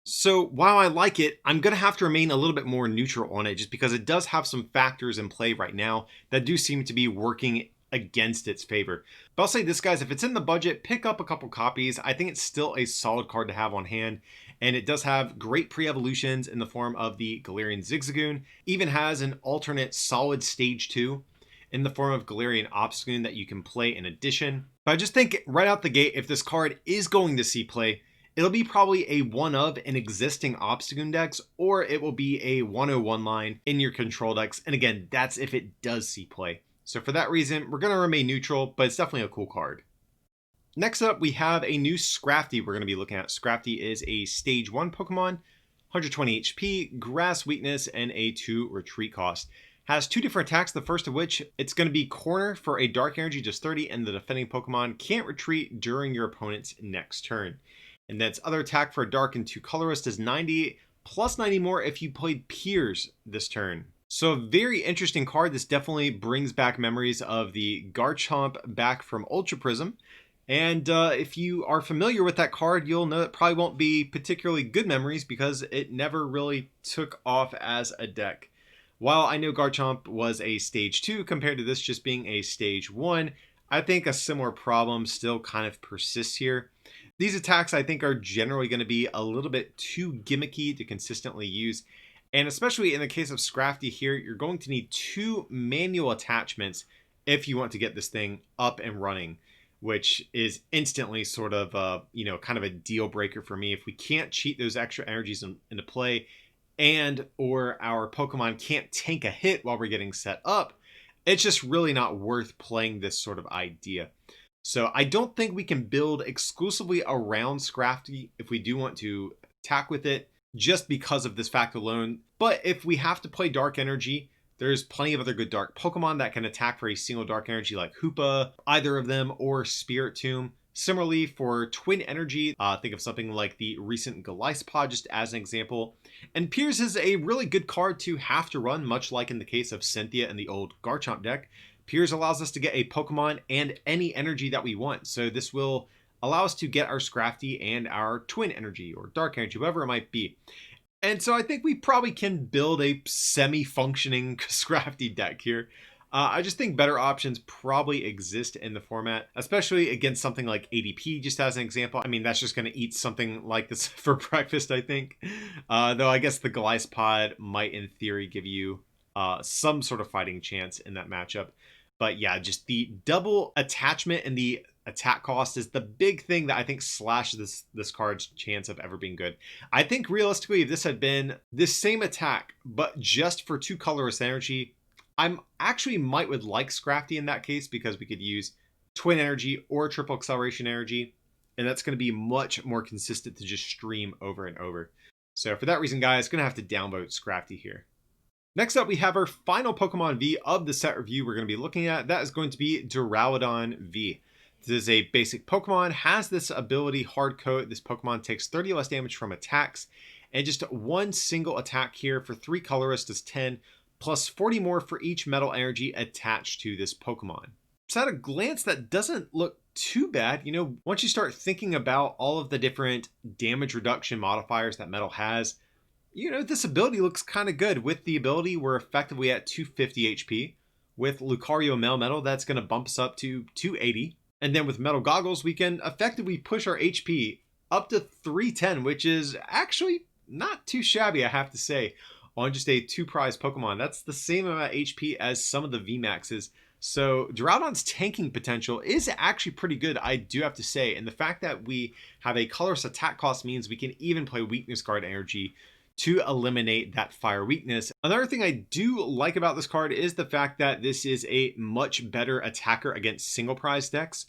So while I like it, I'm going to have to remain a little bit more neutral on it just because it does have some factors in play right now that do seem to be working against its favor. But I'll say this, guys, if it's in the budget, pick up a couple copies. I think it's still a solid card to have on hand, and it does have great pre-evolutions in the form of the Galarian Zigzagoon. Even has an alternate solid stage 2 in the form of Galarian Obstagoon that you can play in addition. But I just think right out the gate, if this card is going to see play, it'll be probably a one of an existing Obstagoon decks, or it will be a 101 line in your control decks. And again, that's if it does see play. So for that reason, we're going to remain neutral, but it's definitely a cool card. Next up, we have a new Scrafty we're going to be looking at. Scrafty is a stage 1 Pokemon, 120 HP, grass weakness, and a 2 retreat cost. Has 2 different attacks, the first of which, it's going to be corner for a dark energy, just 30, and the defending Pokemon can't retreat during your opponent's next turn. And then its other attack for a dark and 2 colorless is 90, plus 90 more if you played Piers this turn. So a very interesting card. This definitely brings back memories of the Garchomp back from Ultra Prism. And if you are familiar with that card, you'll know it probably won't be particularly good memories because it never really took off as a deck. While I know Garchomp was a stage 2 compared to this just being a stage 1, I think a similar problem still kind of persists here. These attacks, I think, are generally going to be a little bit too gimmicky to consistently use. And especially in the case of Scrafty here, you're going to need 2 manual attachments if you want to get this thing up and running, which is instantly sort of, kind of a deal breaker for me. If we can't cheat those extra energies into play and or our Pokemon can't tank a hit while we're getting set up, it's just really not worth playing this sort of idea. So I don't think we can build exclusively around Scrafty if we do want to attack with it, just because of this fact alone. But if we have to play Dark Energy, there's plenty of other good Dark Pokemon that can attack for a single Dark Energy like Hoopa, either of them, or Spiritomb. Similarly, for Twin Energy, think of something like the recent Gliscod just as an example. And Piers is a really good card to have to run, much like in the case of Cynthia and the old Garchomp deck. Piers allows us to get a Pokemon and any energy that we want. So this will allow us to get our Scrafty and our Twin Energy or Dark Energy, whatever it might be. And so I think we probably can build a semi-functioning Scrafty deck here. I just think better options probably exist in the format, especially against something like ADP, just as an example. I mean, that's just going to eat something like this for breakfast, I think. Though I guess the Gliscod might, in theory, give you some sort of fighting chance in that matchup. But yeah, just the double attachment and the attack cost is the big thing that I think slashes this card's chance of ever being good. I think realistically, if this had been this same attack, but just for 2 colorless energy, I'm actually would like Scrafty in that case because we could use Twin Energy or Triple Acceleration Energy, and that's going to be much more consistent to just stream over and over. So for that reason, guys, going to have to downvote Scrafty here. Next up, we have our final Pokemon V of the set review we're going to be looking at. That is going to be Duraludon V. This is a basic Pokemon, has this ability Hard Coat. This Pokemon takes 30 less damage from attacks, and just 1 single attack here for 3 colorless does 10, plus 40 more for each metal energy attached to this Pokemon. So at a glance, that doesn't look too bad. Once you start thinking about all of the different damage reduction modifiers that metal has, this ability looks kind of good. With the ability, we're effectively at 250 HP. With Lucario Male Metal, that's going to bump us up to 280. And then with Metal Goggles, we can effectively push our HP up to 310, which is actually not too shabby, I have to say, on just a 2 prize Pokemon. That's the same amount of HP as some of the VMAXs. So Duraludon's tanking potential is actually pretty good, I do have to say. And the fact that we have a colorless attack cost means we can even play Weakness Guard Energy to eliminate that fire weakness. Another thing I do like about this card is the fact that this is a much better attacker against single prize decks.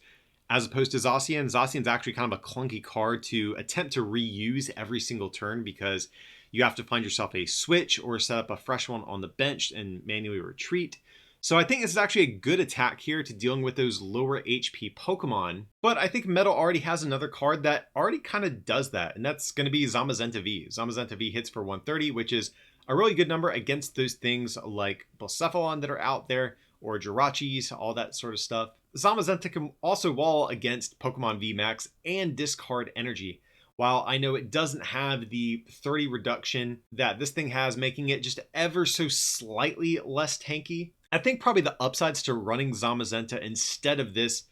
as opposed to Zacian. Zacian's actually kind of a clunky card to attempt to reuse every single turn because you have to find yourself a switch or set up a fresh one on the bench and manually retreat. So I think this is actually a good attack here to dealing with those lower HP Pokemon. But I think Metal already has another card that already kind of does that, and that's going to be Zamazenta V. Zamazenta V hits for 130, which is a really good number against those things like Blacephalon that are out there, or Jirachis, all that sort of stuff. Zamazenta can also wall against Pokemon VMAX and discard energy. While I know it doesn't have the 30 reduction that this thing has, making it just ever so slightly less tanky, I think probably the upsides to running Zamazenta instead of this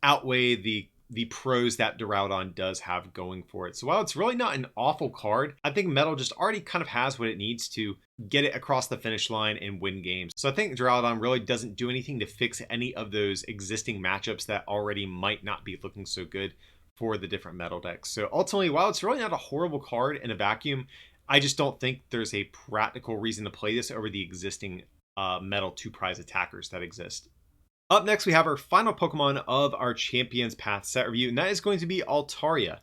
outweigh the pros that Duraludon does have going for it. So while it's really not an awful card, I think Metal just already kind of has what it needs to get it across the finish line and win games. So I think Duraludon really doesn't do anything to fix any of those existing matchups that already might not be looking so good for the different Metal decks. So ultimately, while it's really not a horrible card in a vacuum, I just don't think there's a practical reason to play this over the existing Metal 2 prize attackers that exist. Up next, we have our final Pokemon of our Champions Path set review, and that is going to be Altaria.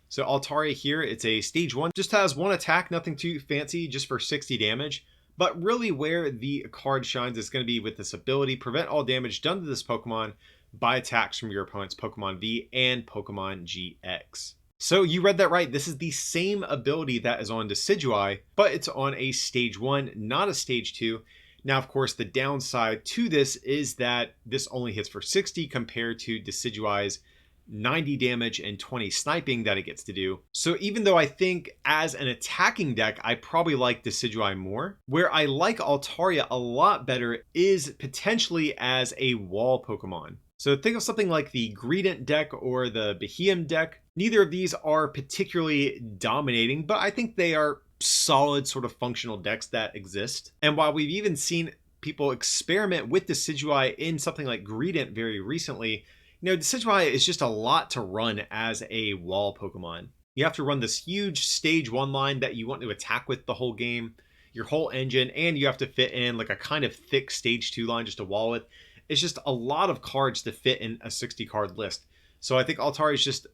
So Altaria here, it's a stage 1, just has 1 attack, nothing too fancy, just for 60 damage. But really where the card shines is going to be with this ability, prevent all damage done to this Pokemon by attacks from your opponent's Pokemon V and Pokemon GX. So you read that right, this is the same ability that is on Decidueye, but it's on a stage 1, not a stage 2. Now, of course, the downside to this is that this only hits for 60 compared to Decidueye's 90 damage and 20 sniping that it gets to do. So even though I think as an attacking deck, I probably like Decidueye more, where I like Altaria a lot better is potentially as a wall Pokemon. So think of something like the Greedent deck or the Behemoth deck. Neither of these are particularly dominating, but I think they are solid sort of functional decks that exist. And while we've even seen people experiment with Decidueye in something like Greedent very recently, you know, Decidueye is just a lot to run as a wall Pokemon. You have to run this huge stage 1 line that you want to attack with the whole game, your whole engine, and you have to fit in like a kind of thick stage 2 line just to wall with. It's just a lot of cards to fit in a 60 card list. So I think Altaria is just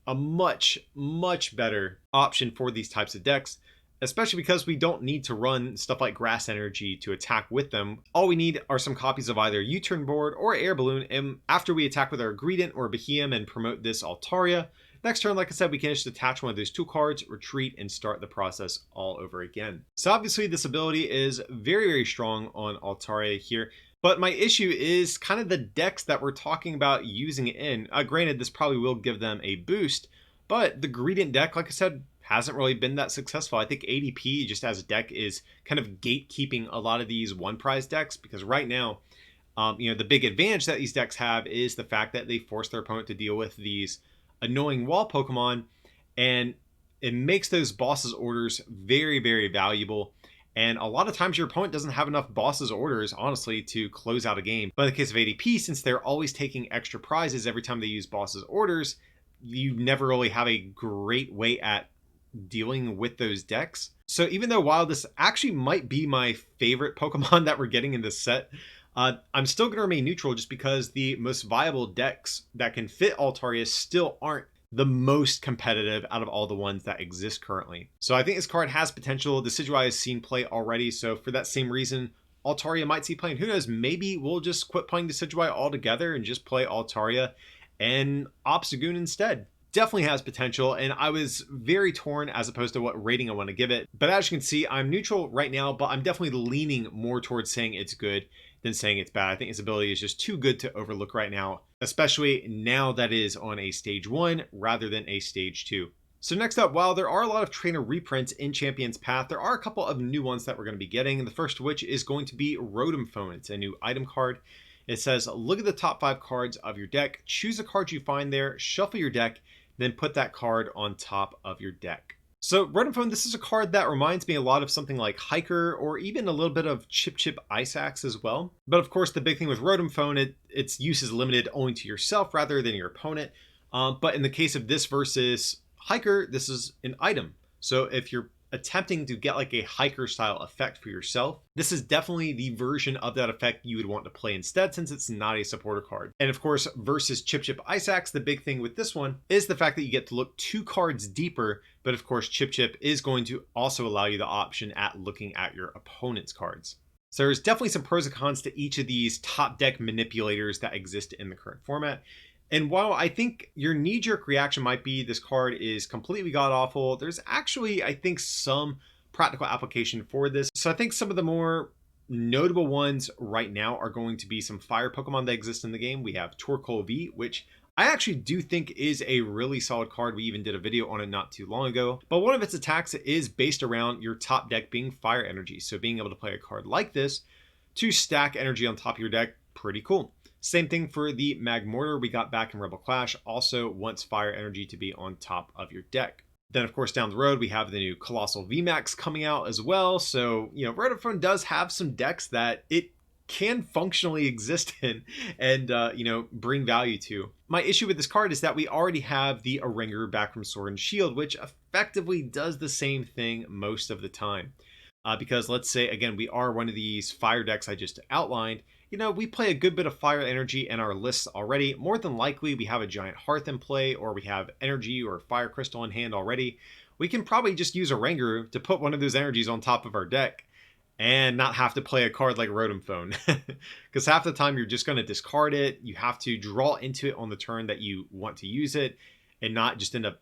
a much, much better option for these types of decks, especially because we don't need to run stuff like Grass Energy to attack with them. All we need are some copies of either U-Turn Board or Air Balloon, and after we attack with our Greedent or Behemoth and promote this Altaria, next turn, like I said, we can just attach one of those 2 cards, retreat, and start the process all over again. So obviously this ability is very, very strong on Altaria here, but my issue is kind of the decks that we're talking about using it in. Granted, this probably will give them a boost, but the Greedent deck, like I said, hasn't really been that successful. I think ADP just as a deck is kind of gatekeeping a lot of these 1 prize decks, because right now, you know, the big advantage that these decks have is the fact that they force their opponent to deal with these annoying wall Pokemon, and it makes those bosses orders very, very valuable. And a lot of times your opponent doesn't have enough bosses orders, honestly, to close out a game. But in the case of ADP, since they're always taking extra prizes every time they use bosses orders, you never really have a great way at dealing with those decks. So even though while this actually might be my favorite Pokemon that we're getting in this set, I'm still going to remain neutral just because the most viable decks that can fit Altaria still aren't the most competitive out of all the ones that exist currently. So I think this card has potential. Decidueye has seen play already, so for that same reason, Altaria might see play. And who knows, maybe we'll just quit playing Decidueye altogether and just play Altaria and Obstagoon instead. Definitely has potential, and I was very torn as opposed to what rating I want to give it. But as you can see, I'm neutral right now, but I'm definitely leaning more towards saying it's good than saying it's bad. I think its ability is just too good to overlook right now, especially now that it is on a stage 1 rather than a stage 2. So next up, while there are a lot of trainer reprints in Champions Path, there are a couple of new ones that we're going to be getting. The first of which is going to be Rotom Phone. It's a new item card. It says, look at the top 5 cards of your deck, choose a card you find there, shuffle your deck, then put that card on top of your deck. So Rotom Phone, this is a card that reminds me a lot of something like Hiker or even a little bit of Chip Chip Ice Axe as well. But of course, the big thing with Rotom Phone, its use is limited only to yourself rather than your opponent. But in the case of this versus Hiker, this is an item. So if your attempting to get like a hiker style effect for yourself, this is definitely the version of that effect you would want to play instead, since it's not a supporter card. And of course, versus Chip Chip Ice Axe, the big thing with this one is the fact that you get to look 2 cards deeper, but of course Chip Chip is going to also allow you the option at looking at your opponent's cards. So there's definitely some pros and cons to each of these top deck manipulators that exist in the current format. And while I think your knee-jerk reaction might be this card is completely god-awful, there's actually, I think, some practical application for this. So I think some of the more notable ones right now are going to be some fire Pokemon that exist in the game. We have Torkoal V, which I actually do think is a really solid card. We even did a video on it not too long ago. But one of its attacks is based around your top deck being fire energy. So being able to play a card like this to stack energy on top of your deck, pretty cool. Same thing for the Magmortar we got back in Rebel Clash, also wants fire energy to be on top of your deck. Then of course down the road we have the new Colossal VMAX coming out as well. So, Rotom Phone does have some decks that it can functionally exist in and, bring value to. My issue with this card is that we already have the Oringer back from Sword and Shield, which effectively does the same thing most of the time. Because let's say, again, we are one of these fire decks I just outlined. We play a good bit of fire energy in our lists already. More than likely, we have a Giant Hearth in play, or we have energy or fire crystal in hand already. We can probably just use a Rangaroo to put one of those energies on top of our deck and not have to play a card like Rotom Phone. Because half the time you're just going to discard it. You have to draw into it on the turn that you want to use it and not just end up,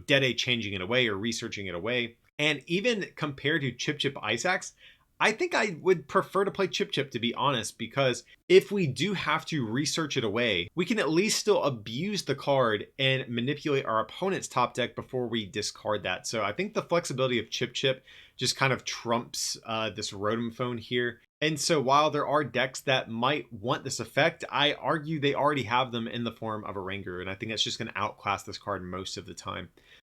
dead-a changing it away or researching it away. And even compared to Chip Chip Ice Axe, I think I would prefer to play Chip Chip, to be honest, because if we do have to research it away, we can at least still abuse the card and manipulate our opponent's top deck before we discard that. So I think the flexibility of Chip Chip just kind of trumps this Rotom Phone here. And so while there are decks that might want this effect, I argue they already have them in the form of a Rangaroo, and I think it's just going to outclass this card most of the time.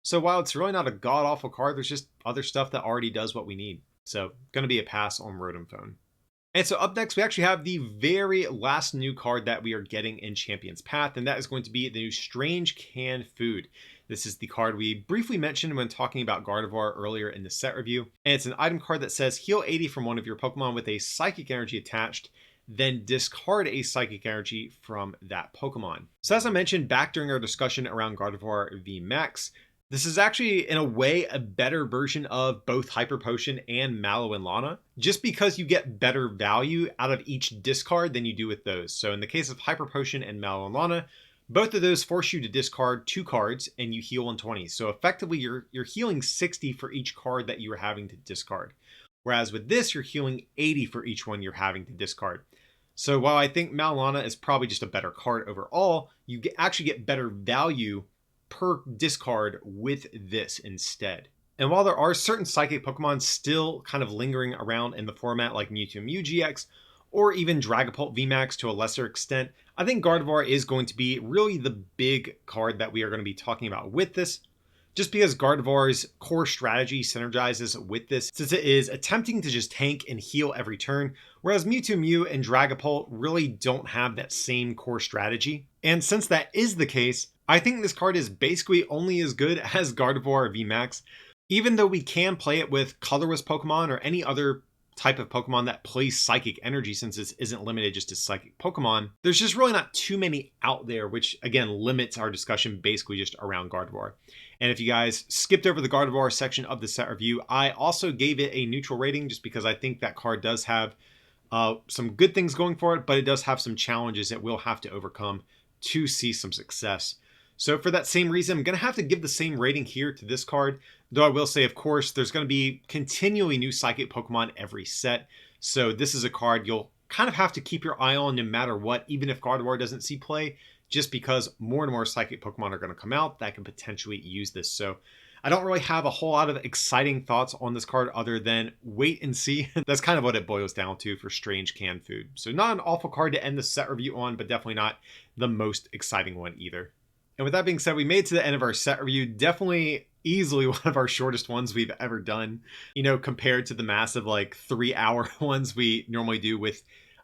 So while it's really not a god-awful card, there's just other stuff that already does what we need. So going to be a pass on Rotom Phone. And so up next, we actually have the very last new card that we are getting in Champion's Path, and that is going to be the new Strange Canned Food. This is the card we briefly mentioned when talking about Gardevoir earlier in the set review. And it's an item card that says heal 80 from one of your Pokemon with a Psychic Energy attached, then discard a Psychic Energy from that Pokemon. So as I mentioned back during our discussion around Gardevoir VMAX, this is actually, in a way, a better version of both Hyper Potion and Mallow and Lana, just because you get better value out of each discard than you do with those. So in the case of Hyper Potion and Mallow and Lana, both of those force you to discard 2 cards and you heal 120. So effectively, you're healing 60 for each card that you are having to discard. Whereas with this, you're healing 80 for each one you're having to discard. So while I think Mallow and Lana is probably just a better card overall, you actually get better value per discard with this instead. And while there are certain psychic Pokemon still kind of lingering around in the format like Mewtwo Mew GX or even Dragapult VMAX to a lesser extent, I think Gardevoir is going to be really the big card that we are going to be talking about with this, just because Gardevoir's core strategy synergizes with this, since it is attempting to just tank and heal every turn, whereas Mewtwo Mew and Dragapult really don't have that same core strategy. And since that is the case, I think this card is basically only as good as Gardevoir VMAX, even though we can play it with colorless Pokemon or any other type of Pokemon that plays Psychic Energy, since this isn't limited just to Psychic Pokemon. There's just really not too many out there, which again limits our discussion basically just around Gardevoir. And if you guys skipped over the Gardevoir section of the set review, I also gave it a neutral rating just because I think that card does have some good things going for it, but it does have some challenges it will have to overcome to see some success. So for that same reason, I'm going to have to give the same rating here to this card, though I will say, of course, there's going to be continually new Psychic Pokemon every set. So this is a card you'll kind of have to keep your eye on no matter what, even if Gardevoir doesn't see play, just because more and more Psychic Pokemon are going to come out that can potentially use this. So I don't really have a whole lot of exciting thoughts on this card other than wait and see. That's kind of what it boils down to for Strange Canned Food. So not an awful card to end the set review on, but definitely not the most exciting one either. And with that being said, we made it to the end of our set review. Definitely easily one of our shortest ones we've ever done, compared to the massive 3-hour ones we normally do with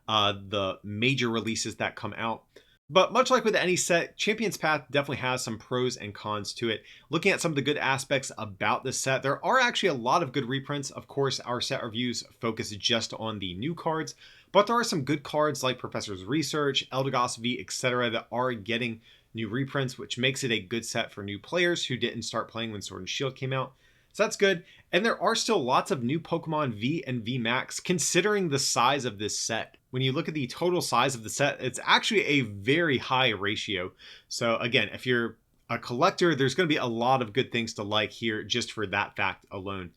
the major releases that come out. But much like with any set, Champion's Path definitely has some pros and cons to it. Looking at some of the good aspects about this set, there are actually a lot of good reprints. Of course, our set reviews focus just on the new cards, but there are some good cards like Professor's Research, Eldegoss V, etc. that are getting new reprints, which makes it a good set for new players who didn't start playing when Sword and Shield came out. So that's good. And there are still lots of new Pokemon V and VMAX considering the size of this set. When you look at the total size of the set, it's actually a very high ratio. So again, if you're a collector, there's going to be a lot of good things to like here just for that fact alone.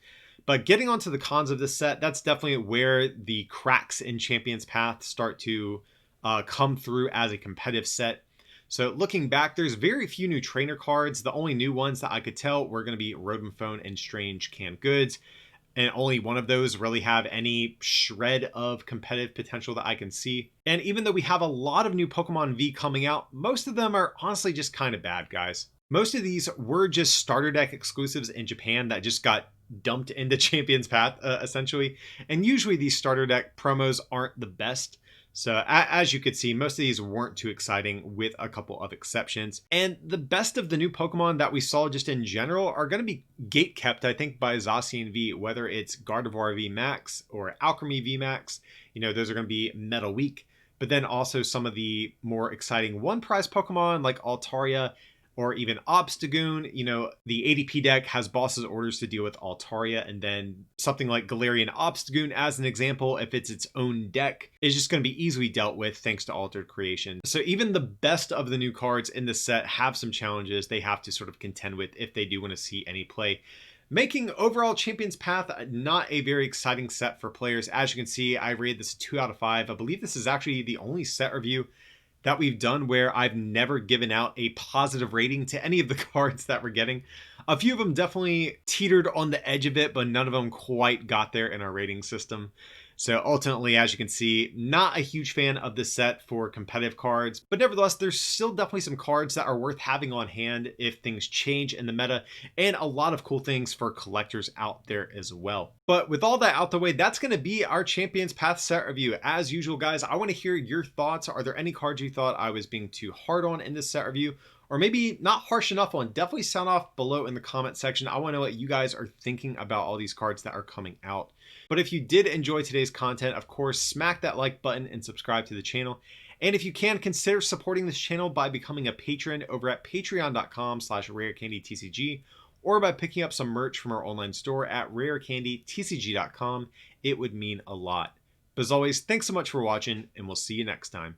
But getting onto the cons of this set, that's definitely where the cracks in Champion's Path start to come through as a competitive set. So looking back, there's very few new trainer cards. The only new ones that I could tell were going to be Rotom Phone and Strange Canned Goods. And only one of those really have any shred of competitive potential that I can see. And even though we have a lot of new Pokemon V coming out, most of them are honestly just kind of bad, guys. Most of these were just starter deck exclusives in Japan that just got dumped into Champion's Path, essentially. And usually these starter deck promos aren't the best. So as you could see, most of these weren't too exciting with a couple of exceptions. And the best of the new Pokemon that we saw just in general are going to be gatekept, I think, by Zacian V, whether it's Gardevoir VMAX or Alcremie VMAX. You know, those are going to be Metal Weak. But then also some of the more exciting one prize Pokemon like Altaria or even Obstagoon. You know, the ADP deck has boss's orders to deal with Altaria, and then something like Galarian Obstagoon, as an example, if it's its own deck, is just going to be easily dealt with thanks to Altered Creation. So even the best of the new cards in this set have some challenges they have to sort of contend with if they do want to see any play, making overall Champion's Path not a very exciting set for players. As you can see, I rated this 2 out of 5. I believe this is actually the only set review that we've done where I've never given out a positive rating to any of the cards that we're getting. A few of them definitely teetered on the edge of it, but none of them quite got there in our rating system. So ultimately, as you can see, not a huge fan of this set for competitive cards, but nevertheless, there's still definitely some cards that are worth having on hand if things change in the meta, and a lot of cool things for collectors out there as well. But with all that out the way, that's going to be our Champion's Path set review. As usual, guys, I want to hear your thoughts. Are there any cards you thought I was being too hard on in this set review? Or maybe not harsh enough on? Definitely sound off below in the comment section. I want to know what you guys are thinking about all these cards that are coming out. But if you did enjoy today's content, of course, smack that like button and subscribe to the channel. And if you can, consider supporting this channel by becoming a patron over at patreon.com/rarecandytcg or by picking up some merch from our online store at rarecandytcg.com. It would mean a lot. But as always, thanks so much for watching, and we'll see you next time.